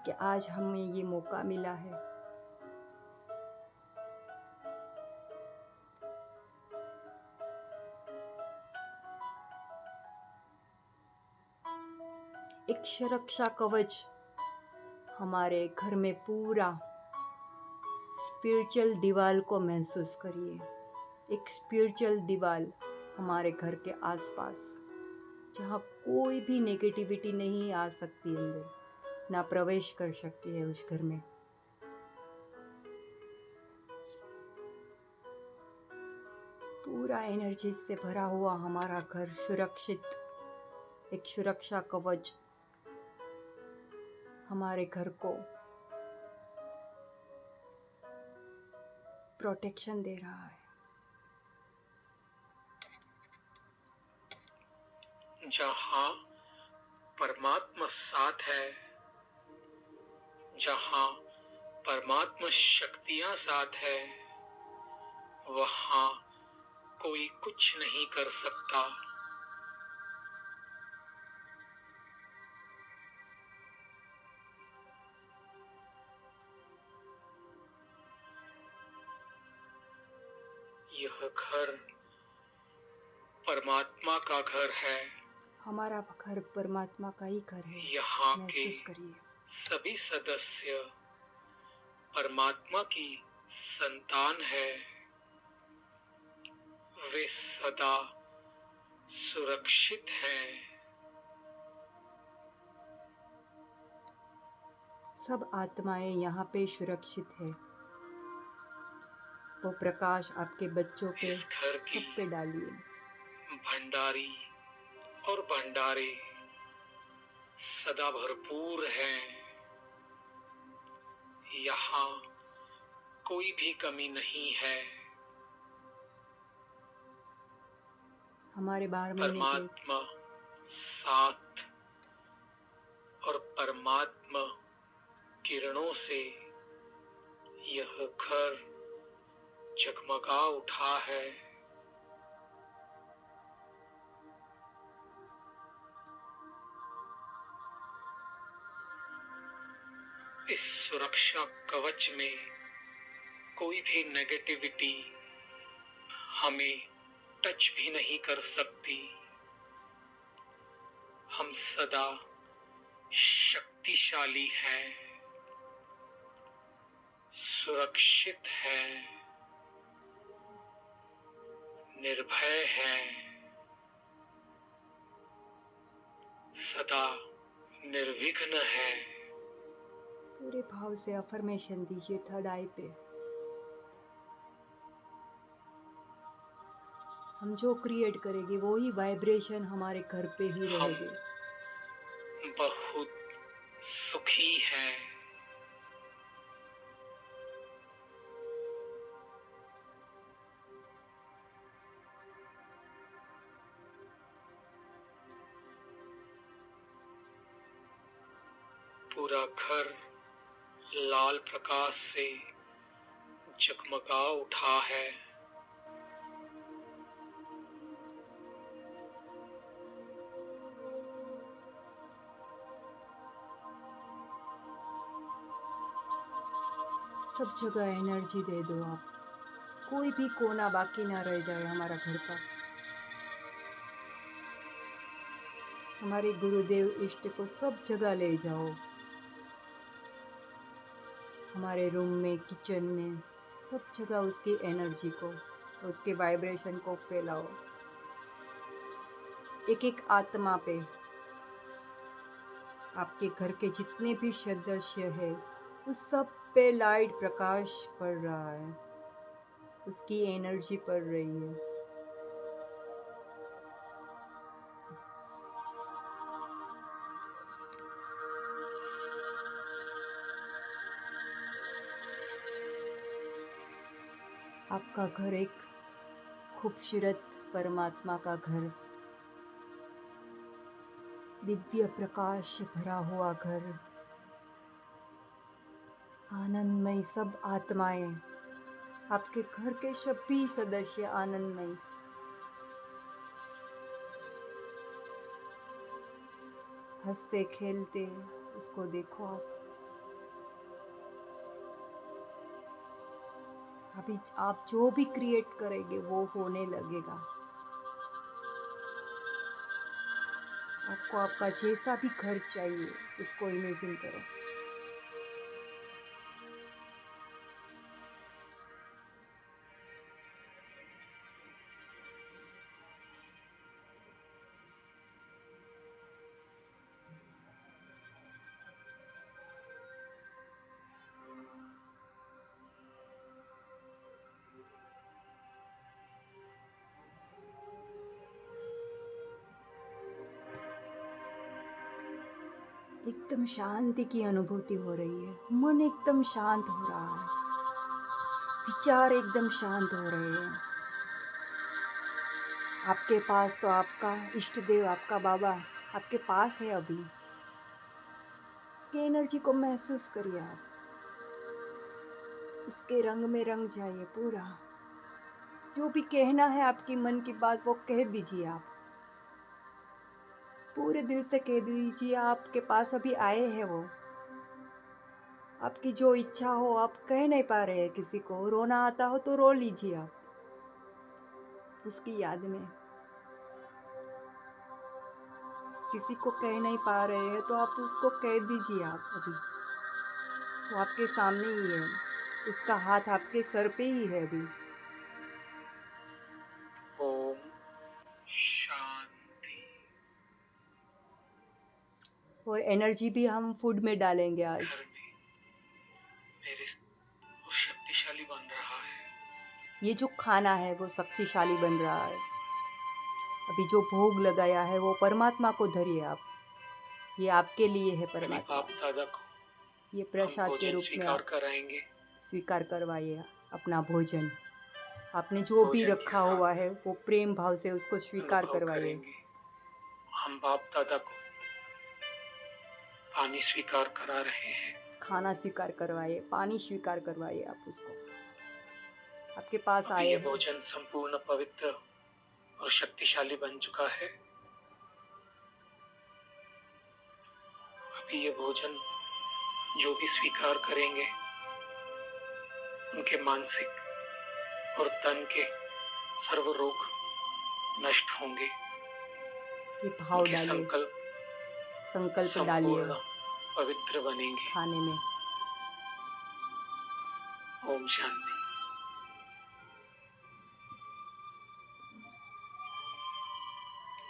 कि आज हमें ये मौका मिला है। एक सुरक्षा कवच हमारे घर में पूरा स्पिरिचुअल दीवार को महसूस करिए। एक स्पिरिचुअल दीवार हमारे घर के आसपास, जहाँ कोई भी नेगेटिविटी नहीं आ सकती अंदर, ना प्रवेश कर सकती है उस घर में। पूरा एनर्जी से भरा हुआ हमारा घर सुरक्षित, एक सुरक्षा कवच हमारे घर को प्रोटेक्शन दे रहा है। जहाँ परमात्मा साथ है, जहाँ परमात्मा शक्तियां साथ है, वहाँ कोई कुछ नहीं कर सकता। यह घर परमात्मा का घर है। हमारा घर परमात्मा का ही घर है। यहाँ के महसूस करिए। सभी सदस्य परमात्मा की संतान है। वे सदा सुरक्षित हैं। सब आत्माएं यहाँ पे सुरक्षित है। वो प्रकाश आपके बच्चों पे, इस घर की सब पे डालिए। भंडारी और भंडारे सदा भरपूर हैं। यहाँ कोई भी कमी नहीं है। हमारे 12 महीने के परमात्मा साथ और परमात्मा किरणों से यह घर जगमगा उठा है। इस सुरक्षा कवच में कोई भी नेगेटिविटी हमें टच भी नहीं कर सकती। हम सदा शक्तिशाली है, सुरक्षित है, निर्भय है, सदा निर्विघ्न है। पूरे भाव से अफर्मेशन दीजिए थर्ड आई पे। हम जो क्रिएट करेंगे वो ही वाइब्रेशन हमारे घर पे ही हम रहेगी। बहुत सुखी हैं। पूरा घर लाल प्रकाश से जगमगा उठा है। सब जगह एनर्जी दे दो आप, कोई भी कोना बाकी ना रह जाए हमारा घर का। हमारे गुरुदेव इष्ट को सब जगह ले जाओ, हमारे रूम में, किचन में, सब जगह उसकी एनर्जी को, उसके वाइब्रेशन को फैलाओ। एक एक आत्मा पे, आपके घर के जितने भी सदस्य है उस सब पे लाइट प्रकाश पड़ रहा है, उसकी एनर्जी पड़ रही है। आपका घर एक खूबसूरत परमात्मा का घर, दिव्य प्रकाश से भरा हुआ घर, आनंदमय सब आत्माएं, आपके घर के सभी सदस्य आनंदमय। हंसते खेलते उसको देखो आप। अभी आप जो भी क्रिएट करेंगे वो होने लगेगा। आपको आपका जैसा भी घर चाहिए उसको इमेजिन करो। एकदम शांति की अनुभूति हो रही है, मन एकदम शांत हो रहा है, विचार एकदम शांत हो रहे हैं। आपके पास तो आपका इष्ट देव, आपका बाबा आपके पास है अभी। उसकी एनर्जी को महसूस करिए आप, उसके रंग में रंग जाइए पूरा। जो भी कहना है आपकी मन की बात वो कह दीजिए आप, पूरे दिल से कह दीजिए। आपके पास अभी आए हैं वो, आपकी जो इच्छा हो आप कह नहीं पा रहे हैं किसी को, रोना आता हो तो रो लीजिए आप उसकी याद में। किसी को कह नहीं पा रहे हैं तो आप उसको कह दीजिए आप अभी। वो आपके सामने ही है, उसका हाथ आपके सर पे ही है अभी। ओम शांति। और एनर्जी भी हम फूड में डालेंगे आज। घर में मेरे और शक्तिशाली बन रहा है। ये जो खाना है वो शक्तिशाली बन रहा है। अभी जो भोग लगाया है वो परमात्मा को धरिए आप, ये आपके लिए है अपने परमात्मा। बाप दादा को ये हम प्रसाद के भोजन रूप में स्वीकार आप कराएंगे। स्वीकार करवाइए अपना भोजन। आपने जो भी भोजन के रखा हुआ साथ है वो प्रेम भाव से उसको स्वीकार अनुभव करवाइए। करेंगे। हम बाप दादा को पानी स्वीकार करा रहे हैं। खाना स्वीकार करवाइए, पानी स्वीकार करवाइए आप उसको। आपके पास अभी आए ये हैं। भोजन संपूर्ण पवित्र और शक्तिशाली बन चुका है। अभी ये भोजन जो भी स्वीकार करेंगे उनके मानसिक और तन के सर्व रोग नष्ट होंगे। ये भाव उनके डालिए, संकल्प संकल्प डालिए संपूर्ण पवित्र बनेंगे। खाने में। ओम शांति।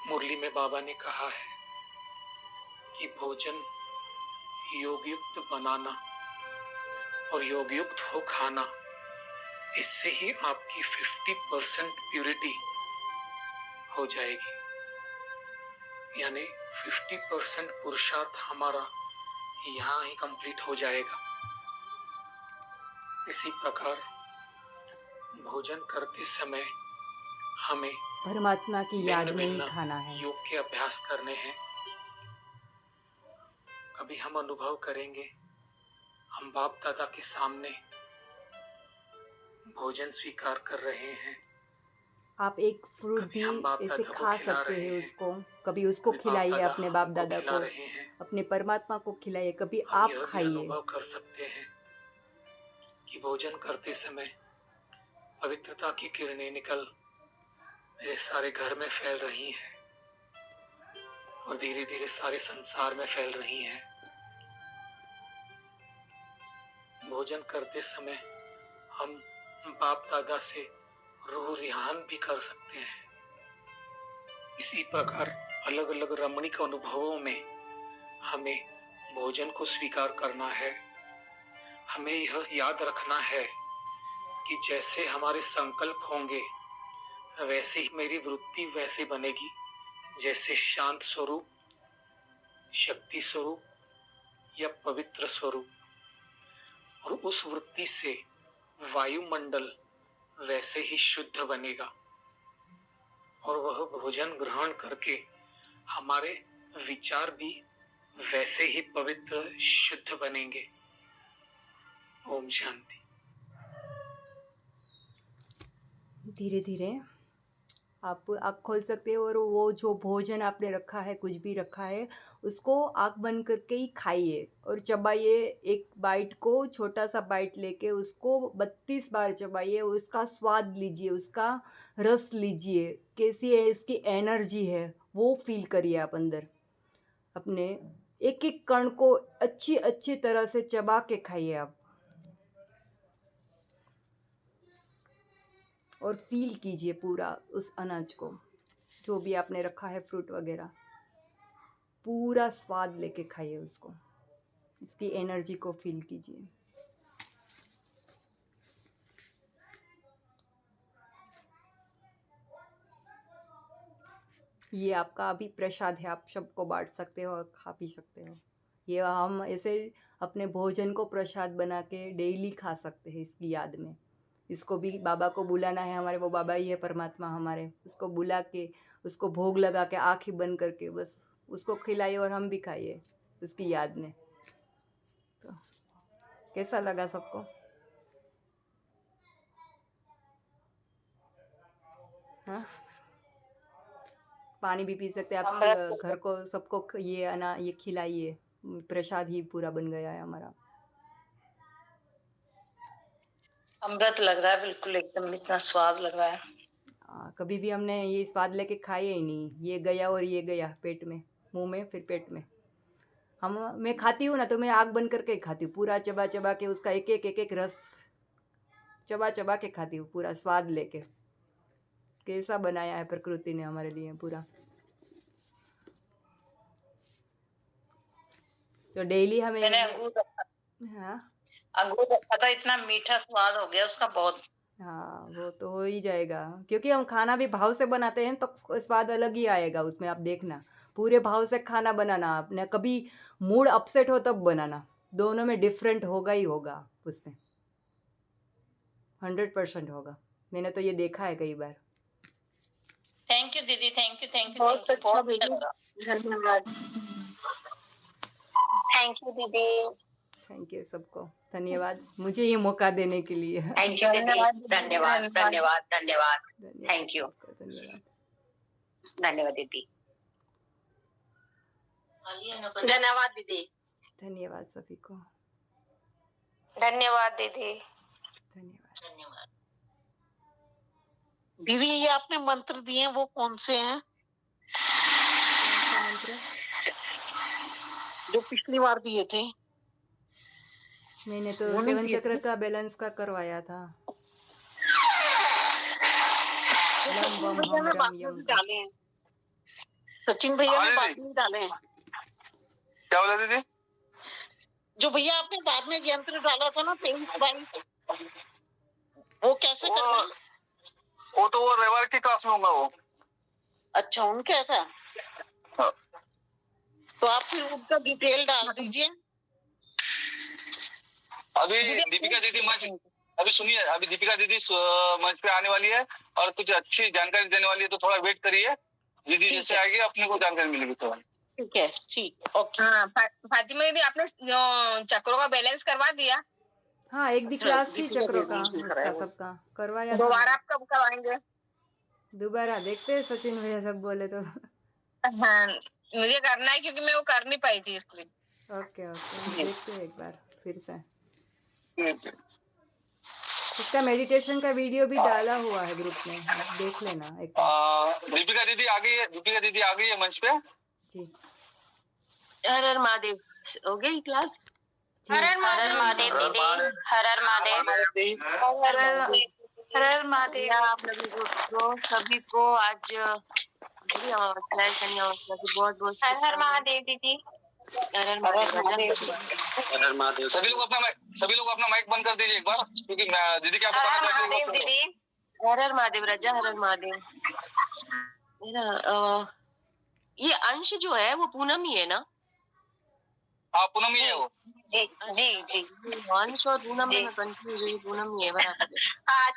मुरली में बाबा ने कहा है कि भोजन योगयुक्त बनाना और योगयुक्त हो खाना, इससे ही आपकी 50% प्यूरिटी हो जाएगी। यानी 50% पुरुषार्थ हमारा यहाँ ही कंप्लीट हो जाएगा। इसी प्रकार भोजन करते समय हमें परमात्मा की याद भिन्न में ही भिन्न खाना है। योग के अभ्यास करने हैं। कभी हम अनुभव करेंगे हम बाप दादा के सामने भोजन स्वीकार कर रहे हैं। आप एक फ्रूट कभी भी हम बाप ऐसे दादा को खा खिला सकते रहे हैं हैं, उसको, कभी उसको कभी बाप खिलाइए, दादा अपने बाप हमको दादा खिला को, रहे हैं। अपने परमात्मा को खिलाइए, कभी हम आप यह भी खाइए। अनुभव कर सकते हैं कि भोजन करते समय पवित्रता की किरणें निकल मेरे सारे घर में फैल रही हैं और धीरे धीरे सारे संसार में फैल रही हैं। भोजन करते समय हम बाप दादा से रूह रिहान भी कर सकते हैं। इसी प्रकार अलग अलग रमणीक अनुभवों में हमें भोजन को स्वीकार करना है। हमें यह याद रखना है कि जैसे हमारे संकल्प होंगे वैसे ही मेरी वृत्ति वैसे बनेगी, जैसे शांत स्वरूप, शक्ति स्वरूप या पवित्र स्वरूप। और उस वृत्ति से वायुमंडल वैसे ही शुद्ध बनेगा और वह भोजन ग्रहण करके हमारे विचार भी वैसे ही पवित्र शुद्ध बनेंगे। ओम शांति। धीरे धीरे आप आँख खोल सकते हो और वो जो भोजन आपने रखा है, कुछ भी रखा है, उसको आँख बंद करके ही खाइए और चबाइए। एक बाइट को, छोटा सा बाइट लेके उसको 32 बार चबाइए, उसका स्वाद लीजिए, उसका रस लीजिए, कैसी है इसकी एनर्जी है वो फील करिए। आप अंदर अपने एक एक कण को अच्छी अच्छी तरह से चबा के खाइए आप, और फील कीजिए पूरा उस अनाज को, जो भी आपने रखा है, फ्रूट वगैरह, पूरा स्वाद लेके खाइए उसको, इसकी एनर्जी को फील कीजिए। ये आपका अभी प्रसाद है, आप सबको बांट सकते हो और खा भी सकते हो। ये हम ऐसे अपने भोजन को प्रसाद बना के डेली खा सकते हैं इसकी याद में। इसको भी बाबा को बुलाना है, हमारे वो बाबा ही है परमात्मा हमारे, उसको बुला के, उसको भोग लगा के, आँख ही बंद करके बस उसको खिलाइए और हम भी खाइए उसकी याद में। तो कैसा लगा सबको? हाँ, पानी भी पी सकते हैं आप। घर को सबको ये खिलाइए, प्रसाद ही पूरा बन गया है हमारा। अमृत लग रहा है बिल्कुल, एकदम इतना स्वाद लग रहा है। कभी भी हमने ये स्वाद लेके खाया ही नहीं, ये गया और ये गया पेट में, मुंह में, फिर पेट में। मैं खाती हूँ ना तो मैं आँख बंद करके ही खाती हूँ, पूरा चबा चबा के उसका एक एक रस चबा चबा के खाती हूँ, पूरा स्वाद लेके। कैसा बनाया है प्रकृति ने हमारे लिए पूरा। तो डेली हमें मैंने अंगूर रखा था, इतना मीठा स्वाद हो गया उसका बहुत। हाँ, वो तो हो ही जाएगा, क्योंकि हम खाना भी भाव से बनाते हैं तो स्वाद अलग ही आएगा उसमें। आप देखना, पूरे भाव से खाना बनाना, आपने कभी मूड अपसेट हो तब बनाना, दोनों में डिफरेंट होगा ही होगा उसमें, 100% होगा। मैंने तो ये देखा है कई बार। थैंक यू दीदी, थैंक यू बहुत अच्छा लगा। धन्यवाद। थैंक यू दीदी। थैंक यू सबको, धन्यवाद मुझे ये मौका देने के लिए। थैंक यू दीदी, धन्यवाद धन्यवाद धन्यवाद। थैंक यू, धन्यवाद धन्यवाद दीदी, धन्यवाद दीदी, धन्यवाद सभी को, धन्यवाद दीदी, धन्यवाद। दीदी ये आपने मंत्र दिए वो कौन से हैं? कौन सा मंत्र? जो पिछली बार दिए थे मैंने तो वो नहीं 7 दिए चक्र थे। का बैलेंस का करवाया था। वो लम सचिन वम भैया हम ने रम बाद में यम भी का। डाले हैं। सचिन भैया हाँ ने बाद दीदी, में डाले हैं। क्या बोला दीदी? जो भैया आपने बाद में यंत्र डाला था ना 23-22, वो कैसे वो करना है? वो तो वो रविवार की क्लास में होगा वो। अच्छा, उनका था। हाँ। तो आप फिर उनका डिटेल डाल दीजिए। अभी दीदी, दीपिका दीदी मंच, अभी सुनिए, अभी दीपिका दीदी मंच पे आने वाली है और कुछ अच्छी जानकारी देने वाली है, तो थोड़ा वेट करिए। दीदी ठीक जैसे है। आएगी अपने को जानकारी मिलेगी थोड़ा। ठीक है, ठीक, ओके। हाँ, फातिमा दीदी आपने चक्रों का बैलेंस करवा दिया? हाँ, एक भी क्लास थी दीपिका चक्रों दीदी का, ने उसका कराया वो। सबका करवाया था दोबारा मैंने। आप कब करवाएंगे? दोबारा देखते हैं, सचिन भैया सब बोले तो। हाँ, मुझे करना है क्योंकि मैं वो कर नहीं पाई थी इसलिए। ओके ओके, हम जी। देखते हैं एक बार फिर से। जी। इसका मेडिटेशन का वीडियो भी डाला हुआ है ग्रुप में, आप देख लेना एक बार। दीपिका दीदी आ गई है, दीपिका दीदी आ गई है मंच पे। जी हर हर महादेव हो गई क्लास? जी। हर हर महादेव दीदी, हर हर महादेव, हर हर महादेव। आप सभी को आज बड़ी अमावस्या है, शनि अमावस्या की बहुत बहुत हर हर महादेव दीदी, हर हर महादेव। सभी लोग अपना माइक बंद कर दीजिए एक बार, क्योंकि दीदी क्या बताना चाहती है वो सुनो। हर हर महादेव राजा, हर हर महादेव। है ना, ये अंश जो है वो पूनम ही है ना? हाँ, पूनम ही है वो। जी जी जी, अंश और पूनम में मैं कंफ्यूज हुई, पूनम ही है बराबर। हाँ,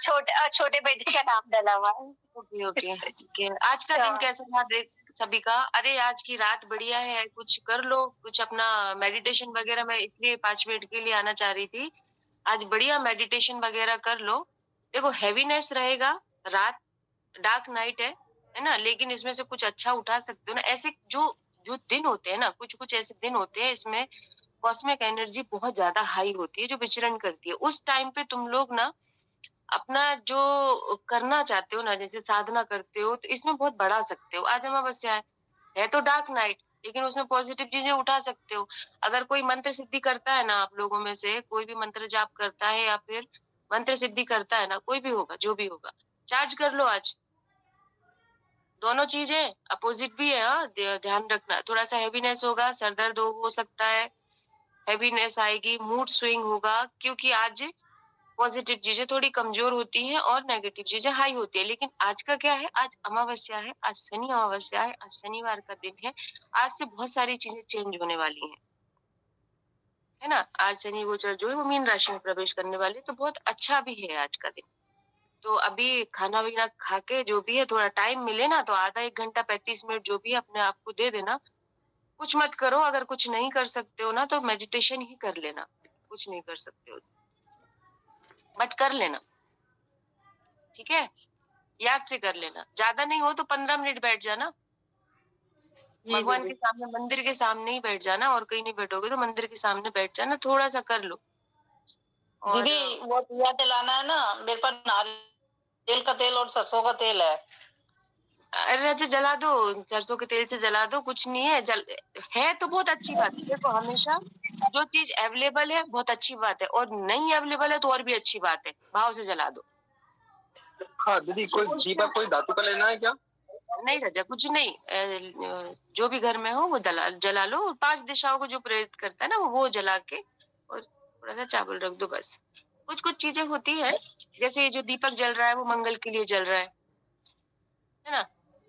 छोटे बेटे का नाम डाला हुआ है। ओके ओके, ठीक है। आज का दिन कैसा था देख सभी का? अरे आज की रात बढ़िया है, कुछ कर लो, कुछ अपना मेडिटेशन वगैरह। मैं इसलिए 5 मिनट के लिए आना चाह रही थी। आज बढ़िया मेडिटेशन वगैरह कर लो। देखो हैवीनेस रहेगा, रात डार्क नाइट है ना, लेकिन इसमें से कुछ अच्छा उठा सकते हो ना। ऐसे जो जो दिन होते हैं ना, कुछ कुछ ऐसे दिन होते हैं, इसमें कॉस्मिक एनर्जी बहुत ज्यादा हाई होती है जो विचरण करती है। उस टाइम पे तुम लोग ना अपना जो करना चाहते हो ना, जैसे साधना करते हो, तो इसमें बहुत बढ़ा सकते हो। आज अमावस्या है तो डार्क नाइट, लेकिन उसमें पॉजिटिव चीजें उठा सकते हो। अगर कोई मंत्र सिद्धि करता है ना, आप लोगों में से कोई भी मंत्र जाप करता है या फिर मंत्र सिद्धि करता है ना, कोई भी होगा, जो भी होगा, चार्ज कर लो आज। दोनों चीजें अपोजिट भी है। हाँ, ध्यान रखना। थोड़ा सा हैवीनेस होगा, सर दर्द हो सकता है, हैवीनेस आएगी, मूड स्विंग होगा, क्योंकि आज पॉजिटिव चीजें थोड़ी कमजोर होती हैं और नेगेटिव चीजें हाई होती है। लेकिन आज का क्या है, आज अमावस्या है, आज शनि अमावस्या है, आज शनिवार का दिन है। आज से बहुत सारी चीजें चेंज होने वाली हैं, है ना। आज शनि गोचर जो है वो मीन राशि में प्रवेश करने वाली है, तो बहुत अच्छा भी है आज का दिन। तो अभी खाना वाना खा के जो भी है, थोड़ा टाइम मिले ना, तो आधा 1 घंटा 35 मिनट जो भी है अपने आप को दे देना। कुछ मत करो, अगर कुछ नहीं कर सकते हो ना तो मेडिटेशन ही कर लेना। कुछ नहीं कर सकते हो बट कर लेना, ठीक है। याद से कर लेना, ज्यादा नहीं हो तो 15 मिनट बैठ जाना भगवान के सामने, मंदिर के सामने ही बैठ जाना, और कहीं नहीं बैठोगे तो मंदिर के सामने बैठ जाना, थोड़ा सा कर लो। और दीदी वो दिया जलाना है ना, मेरे पास नारियल का तेल और सरसों का तेल है। अरे अच्छा, जला दो, सरसों के तेल से जला दो, कुछ नहीं है। है तो बहुत अच्छी बात है। देखो हमेशा जो चीज अवेलेबल है बहुत अच्छी बात है, और नहीं अवेलेबल है तो और भी अच्छी बात है, भाव से जला दो। हाँ दीदी, कोई दीपक कोई धातु का लेना है क्या? नहीं राजा, कुछ नहीं। जो भी घर में हो वो जला लो, और 5 दिशाओं को जो प्रेरित करता है ना, वो जला के, और थोड़ा सा चावल रख दो, बस। कुछ कुछ चीजें होती है, जैसे ये जो दीपक जल रहा है वो मंगल के लिए जल रहा है ना।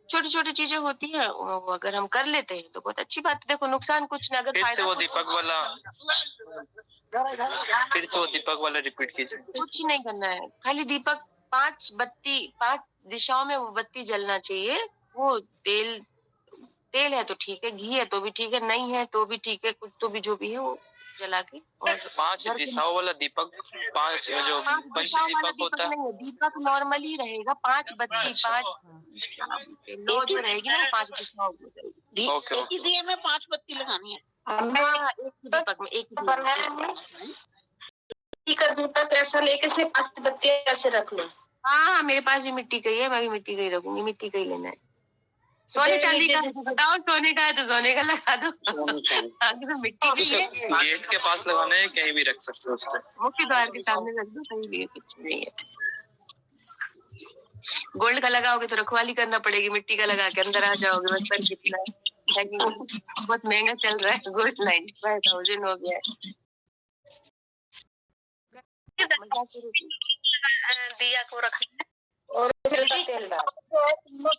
छोटी छोटी चीजें होती हैं, वो अगर हम कर लेते हैं तो बहुत अच्छी बात है। देखो नुकसान कुछ नहीं, अगर फिर से फायदा वो कुछ दीपक वाला रिपीट कीजिए। कुछ नहीं करना है, खाली दीपक 5 बत्ती, 5 दिशाओं में वो बत्ती जलना चाहिए। वो तेल तेल है तो ठीक है, घी है तो भी ठीक है, नहीं है तो भी ठीक है, कुछ तो भी जो भी है वो जला के। और 5 दिशाओं वाला दीपक, 5 जो पंच दीपक होता है, नहीं है, दीपक नॉर्मली रहेगा। 5 बत्ती, 5 9 जो रहेगी ना, 5 दिशाओं में रहेगी। ओके एक ही दिए में 5 बत्ती लगानी है। हाँ, एक ही दीपक में, एक ही दीपक ऐसा लेके से 5 बत्तियां ऐसे रख लो। हाँ हाँ, मेरे पास भी मिट्टी का ही है, मैं भी मिट्टी का ही रखूंगी, मिट्टी का ही लेना है। सोने चांदी का बताओ, सोने का है तो सोने का लगा दो, आगे तो मिट्टी की है। गेट के पास लगाना है, कहीं भी रख सकते हो उस पे। मुख्य द्वार के सामने रख दो, कहीं भी है, कुछ नहीं है। गोल्ड का लगाओगे तो रखवाली करना पड़ेगी, मिट्टी का लगा के अंदर आ जाओगे, बस सर कितना है कि बहुत महंगा चल रहा है गोल्ड, 95,000 हो गया है। दिया को रखना और तेल डाल,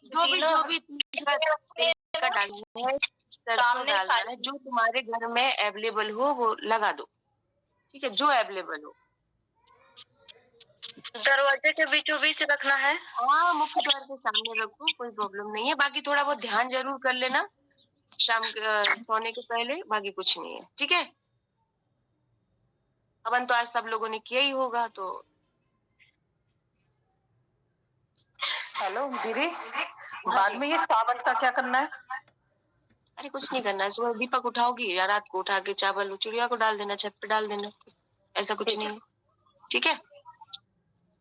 जो भी तेल का डालना है, सरसों डालना है, जो तुम्हारे घर में अवेलेबल हो वो लगा दो, ठीक है, जो अवेलेबल हो। दरवाजे के बीचों बीच रखना है, हाँ, मुख्य द्वार के सामने रखो, कोई प्रॉब्लम नहीं है। बाकी थोड़ा बहुत ध्यान जरूर कर लेना शाम सोने के पहले, बाकी कुछ नहीं है, ठीक है। अपन तो आज सब लोगों ने किया ही होगा, तो हेलो दीदी, बाद में ये चावल का क्या करना है? अरे कुछ नहीं करना है, सुबह दीपक उठाओगी या रात को उठा के चावल चिड़िया को डाल देना, छत पे डाल देना, ऐसा कुछ नहीं है, ठीक है।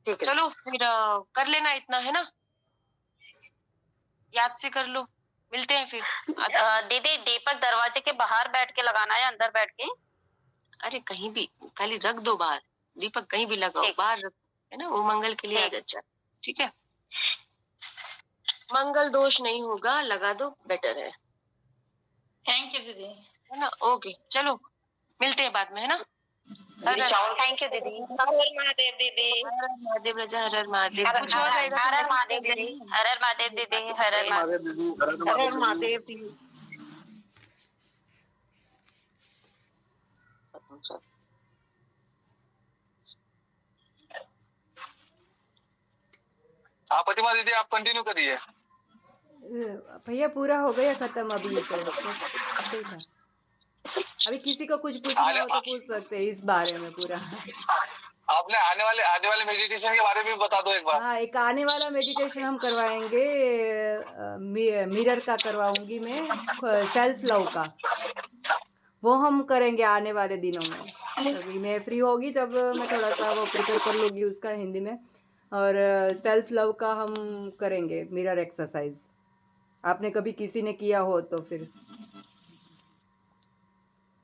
ठीक है, चलो फिर कर लेना इतना, है ना, याद से कर लो, मिलते हैं फिर। दीदी दीपक दरवाजे के बाहर बैठ के लगाना है, अंदर बैठ के? अरे कहीं भी, खाली रख दो बाहर, दीपक कहीं भी लगाओ, बाहर रखो, है ना, वो मंगल के लिए अच्छा, ठीक है। मंगल दोष नहीं होगा, लगा दो, बेटर है। थैंक यू दीदी। है ना, ओके, चलो मिलते हैं बाद में, है ना। थैंक यू दीदी। हर हर महादेव दीदी। हर हर महादेव राजा, हर हर महादेव। कुछ हो जाएगा हर हर तो महादेव दीदी, हर हर महादेव दीदी, हर हर महादेव, हर हर महादेव दीदी। हाँ प्रतिमा दीदी, आप कंटिन्यू करिए। भैया पूरा हो गया खत्म, अभी तो बस इतना ही था। अभी किसी को कुछ पूछना हो तो पूछ सकते हैं इस बारे में पूरा। आपने आने वाले मेडिटेशन के बारे में भी बता दो एक बार। हाँ, एक आने वाला मेडिटेशन हम करवाएंगे, मिरर का करवाऊंगी मैं, सेल्फ लव का, वो हम करेंगे आने वाले दिनों में। अभी मैं फ्री होगी तब मैं थोड़ा सा वो प्रिपेयर कर लूँगी उसका हिंदी में, और सेल्फ लव का हम करेंगे मिरर एक्सरसाइज। आपने कभी किसी ने किया हो तो फिर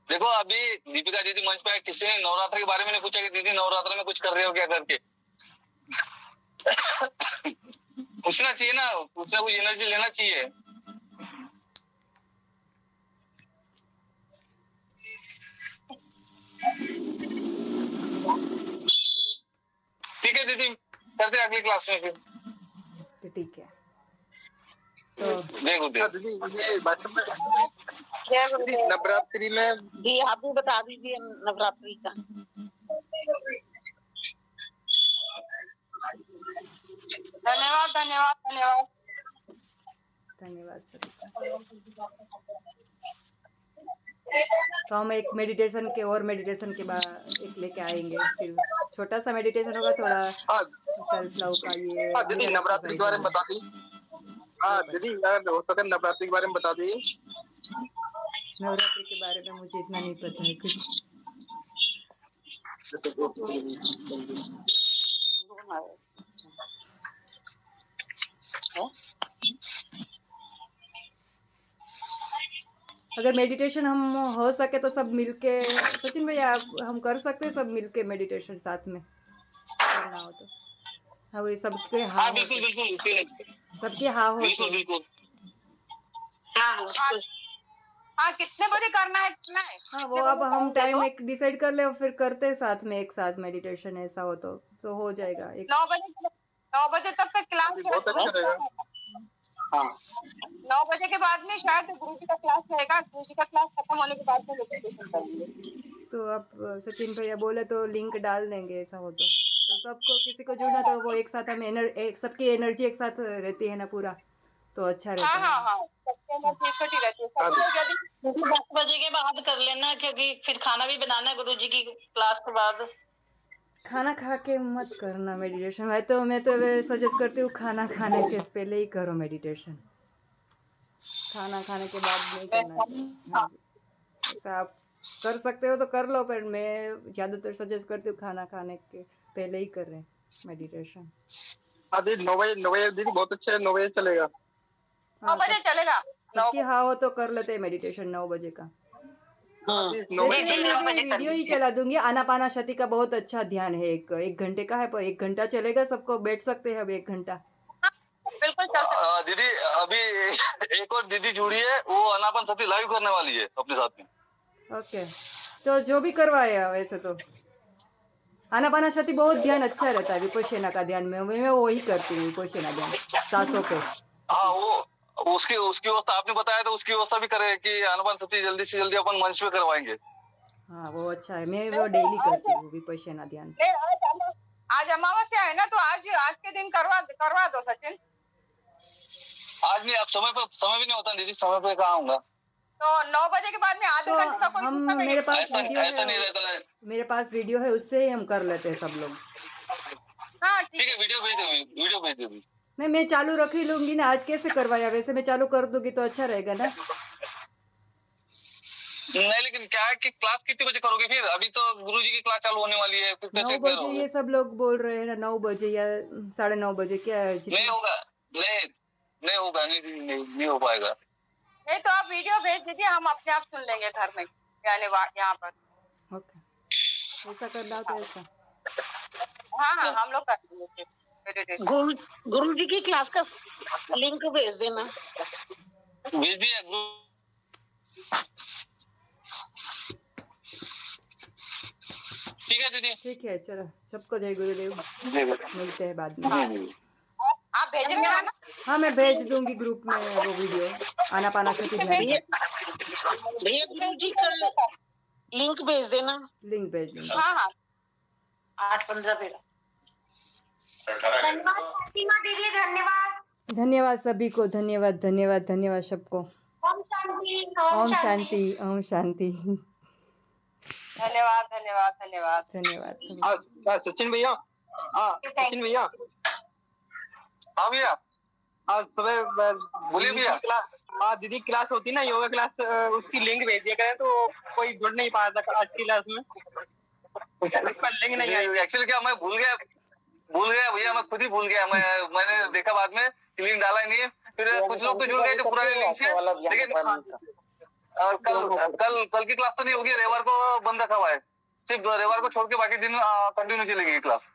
देखो, अभी दीपिका दीदी मंच पे किसी ने नवरात्र के बारे में नहीं पूछा कि दीदी नवरात्र में कुछ कर रहे हो क्या करके। पूछना चाहिए ना, कुछ ना कुछ एनर्जी लेना चाहिए। ठीक है दीदी, करते हैं अगली क्लास में फिर। तो ठीक है, तो जय गुरुदेव। दीदी नवरात्रि में जी आप भी बता दीजिए नवरात्रि का। धन्यवाद धन्यवाद धन्यवाद धन्यवाद सभी का। तो हम एक मेडिटेशन के और मेडिटेशन के बाद एक लेके आएंगे, फिर छोटा सा मेडिटेशन होगा, थोड़ा सेल्फ लव का। ये दीदी नवरात्रि के बारे में बता दी। हाँ दीदी, अगर हो सके नवरात्रि के बारे में बता दी। नवरात्रि के बारे में मुझे इतना नहीं पता है कुछ। अगर मेडिटेशन हम हो सके तो सब मिलके, सचिन भैया हम कर सकते हैं सब मिलके मेडिटेशन साथ में करना हो तो। हाँ वही सबके हाँ, बिल्कुल बिल्कुल, सबके हाँ हो बिल्कुल बिल्कुल। हाँ, कितने बजे करना है, कितना है? हाँ वो अब हम टाइम एक डिसाइड कर ले और फिर करते हैं साथ में एक साथ मेडिटेशन, ऐसा हो तो हो जाएगा। 9 बजे तक का क्लास बहुत अच्छा रहेगा। हाँ 9 बजे के बाद में शायद गुरु जी का क्लास रहेगा, गुरु जी का क्लास खत्म होने के बाद में मेडिटेशन करेंगे। तो अब सचिन भैया बोले तो लिंक डाल देंगे, ऐसा हो तो सबको किसी को जुड़ना तो वो एक साथ हमें सबकी एनर्जी एक साथ रहती है ना पूरा, तो अच्छा रहता है। हाँ सबकी एनर्जी इकट्ठी रहती है। 10 बजे के बाद कर लेना, क्योंकि फिर खाना भी बनाना है गुरुजी की क्लास के बाद। खाना खा के मत करना मेडिटेशन, मैं तो सजेस्ट करती हूँ खाना खाने के पहले ही करो मेडिटेशन, खाना खाने के बाद नहीं करना चाहिए। हाँ जी, ऐसा आप कर सकते हो तो कर लो, पर मैं ज़्यादातर सजेस्ट करती हूँ खाना खाने के पहले ही करें मेडिटेशन। हाँ दीदी 9 बजे दीदी बहुत अच्छा है, 9 बजे चलेगा। हाँ, 9 बजे चलेगा। 9 सबकी हाँ हो तो कर लेते हैं मेडिटेशन 9 बजे का। नौ वैसे जी, मैं 9 बजे भी कर वीडियो ही दीजिए। चला दूंगी। आनापानासती का बहुत अच्छा ध्यान है, एक घंटे का है, पर 1 घंटा चलेगा, सबको बैठ सकते हैं अब 1 घंटा। बिल्कुल चल सकते हैं। दीदी अभी एक और दीदी जुड़ी है, वो अनापन सती लाइव करने वाली है अपने साथ में। ओके, तो जो भी करवाया वैसे तो आनापानासती बहुत ध्यान अच्छा रहता है विपश्यना का ध्यान में, मैं वही करती हूँ विपश्यना ध्यान सांसों पे। हाँ, वो उसकी उसकी व्यवस्था आपने बताया तो उसकी व्यवस्था भी करे कि अनापन सती जल्दी से जल्दी अपन मंच पे करवाएंगे। हाँ वो अच्छा है, मैं वो डेली करती हूँ विपश्यना ध्यान। आज अमावस्या है ना, तो आज के दिन करवा दो सचिन। आज नहीं, अब समय भी नहीं होता दीदी, समय पे कहाँ आऊंगा। तो 9 बजे के बाद में आधे तो घंटे का कोई हम दूसरा मेरे पास ऐसा वीडियो ऐसा नहीं है, रहता है। मेरे पास वीडियो है, उससे ही हम कर लेते हैं सब लोग। हाँ ठीक ठीक है, वीडियो भेज दो। नहीं, मैं चालू रख ही लूंगी ना, आज कैसे करवाया, वैसे मैं चालू कर दूंगी तो अच्छा रहेगा ना। नहीं, लेकिन क्या है कि क्लास कितने बजे करोगे फिर? अभी तो गुरुजी की क्लास चालू होने वाली है, फिर 9 कैसे बजे करोगे? ये सब लोग बोल रहे हैं ना, 9 बजे या 9:30 बजे, क्या है नहीं जितना। होगा, नहीं होगा, नहीं हो पाएगा। नहीं, तो आप वीडियो भेज दीजिए, हम अपने आप सुन लेंगे घर में, यानी यहाँ पर। ओके, ऐसा करना हो तो ऐसा। हाँ हम लोग कर लेंगे meditation। गुरु जी की क्लास का लिंक भेज देना। भेज दिया ठीक है दीदी। ठीक है, चलो, सबको जय गुरुदेव, मिलते हैं बाद में। आप भेजेंगे ना? हाँ, मैं भेज दूंगी ग्रुप में वो वीडियो आनापानासती ध्यान भैया का। भैया गुरु जी का लिंक भेज देना। लिंक भेज दूंगी। हाँ 8-15 पे। धन्यवाद फातिमा दीदी, धन्यवाद। धन्यवाद सभी को, धन्यवाद धन्यवाद धन्यवाद सबको। ओम शांति। ओम शांति, ओम शांति। धन्यवाद धन्यवाद धन्यवाद। धन्यवाद सभी। सचिन भैया, सचिन भैया, हाँ भैया, आज सुबह बोलिए भैया। दीदी क्लास होती ना, योगा क्लास, उसकी लिंक भेज दिया करें, तो कोई जुड़ नहीं पाया था आज की क्लास में, उसका लिंक नहीं आई। एक्चुअली क्या, मैं भूल गया भैया, मैं खुद ही भूल गया। मैंने देखा बाद में लिंक डाला ही नहीं है। फिर कुछ लोग तो जुड़ गए जो पुराने लिंक से, लेकिन कल की क्लास तो नहीं होगी, रविवार को बंद रखा हुआ है। सिर्फ रविवार को छोड़ के बाकी दिन कंटिन्यू चलेगी क्लास।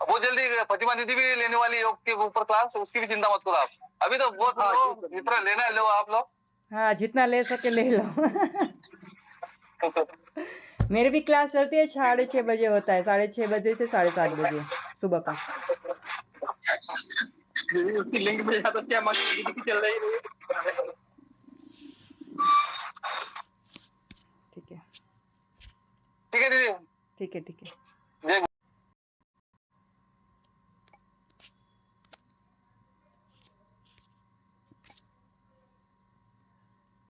बहुत जल्दी प्रतिमा दीदी भी लेने वाली है योग के ऊपर क्लास, उसकी भी चिंता मत करो आप। अभी तो बहुत जितना लेना है लो आप लोग। हाँ, जितना ले सके ले लो। मेरी भी क्लास चलती है, 6:30 बजे होता है, 6:30 बजे से 7:30 बजे सुबह का। उसकी लिंक भेजा तो क्या दीदी की चल रही है। ठीक है, ठीक है दीदी। ठीक है, ठीक है।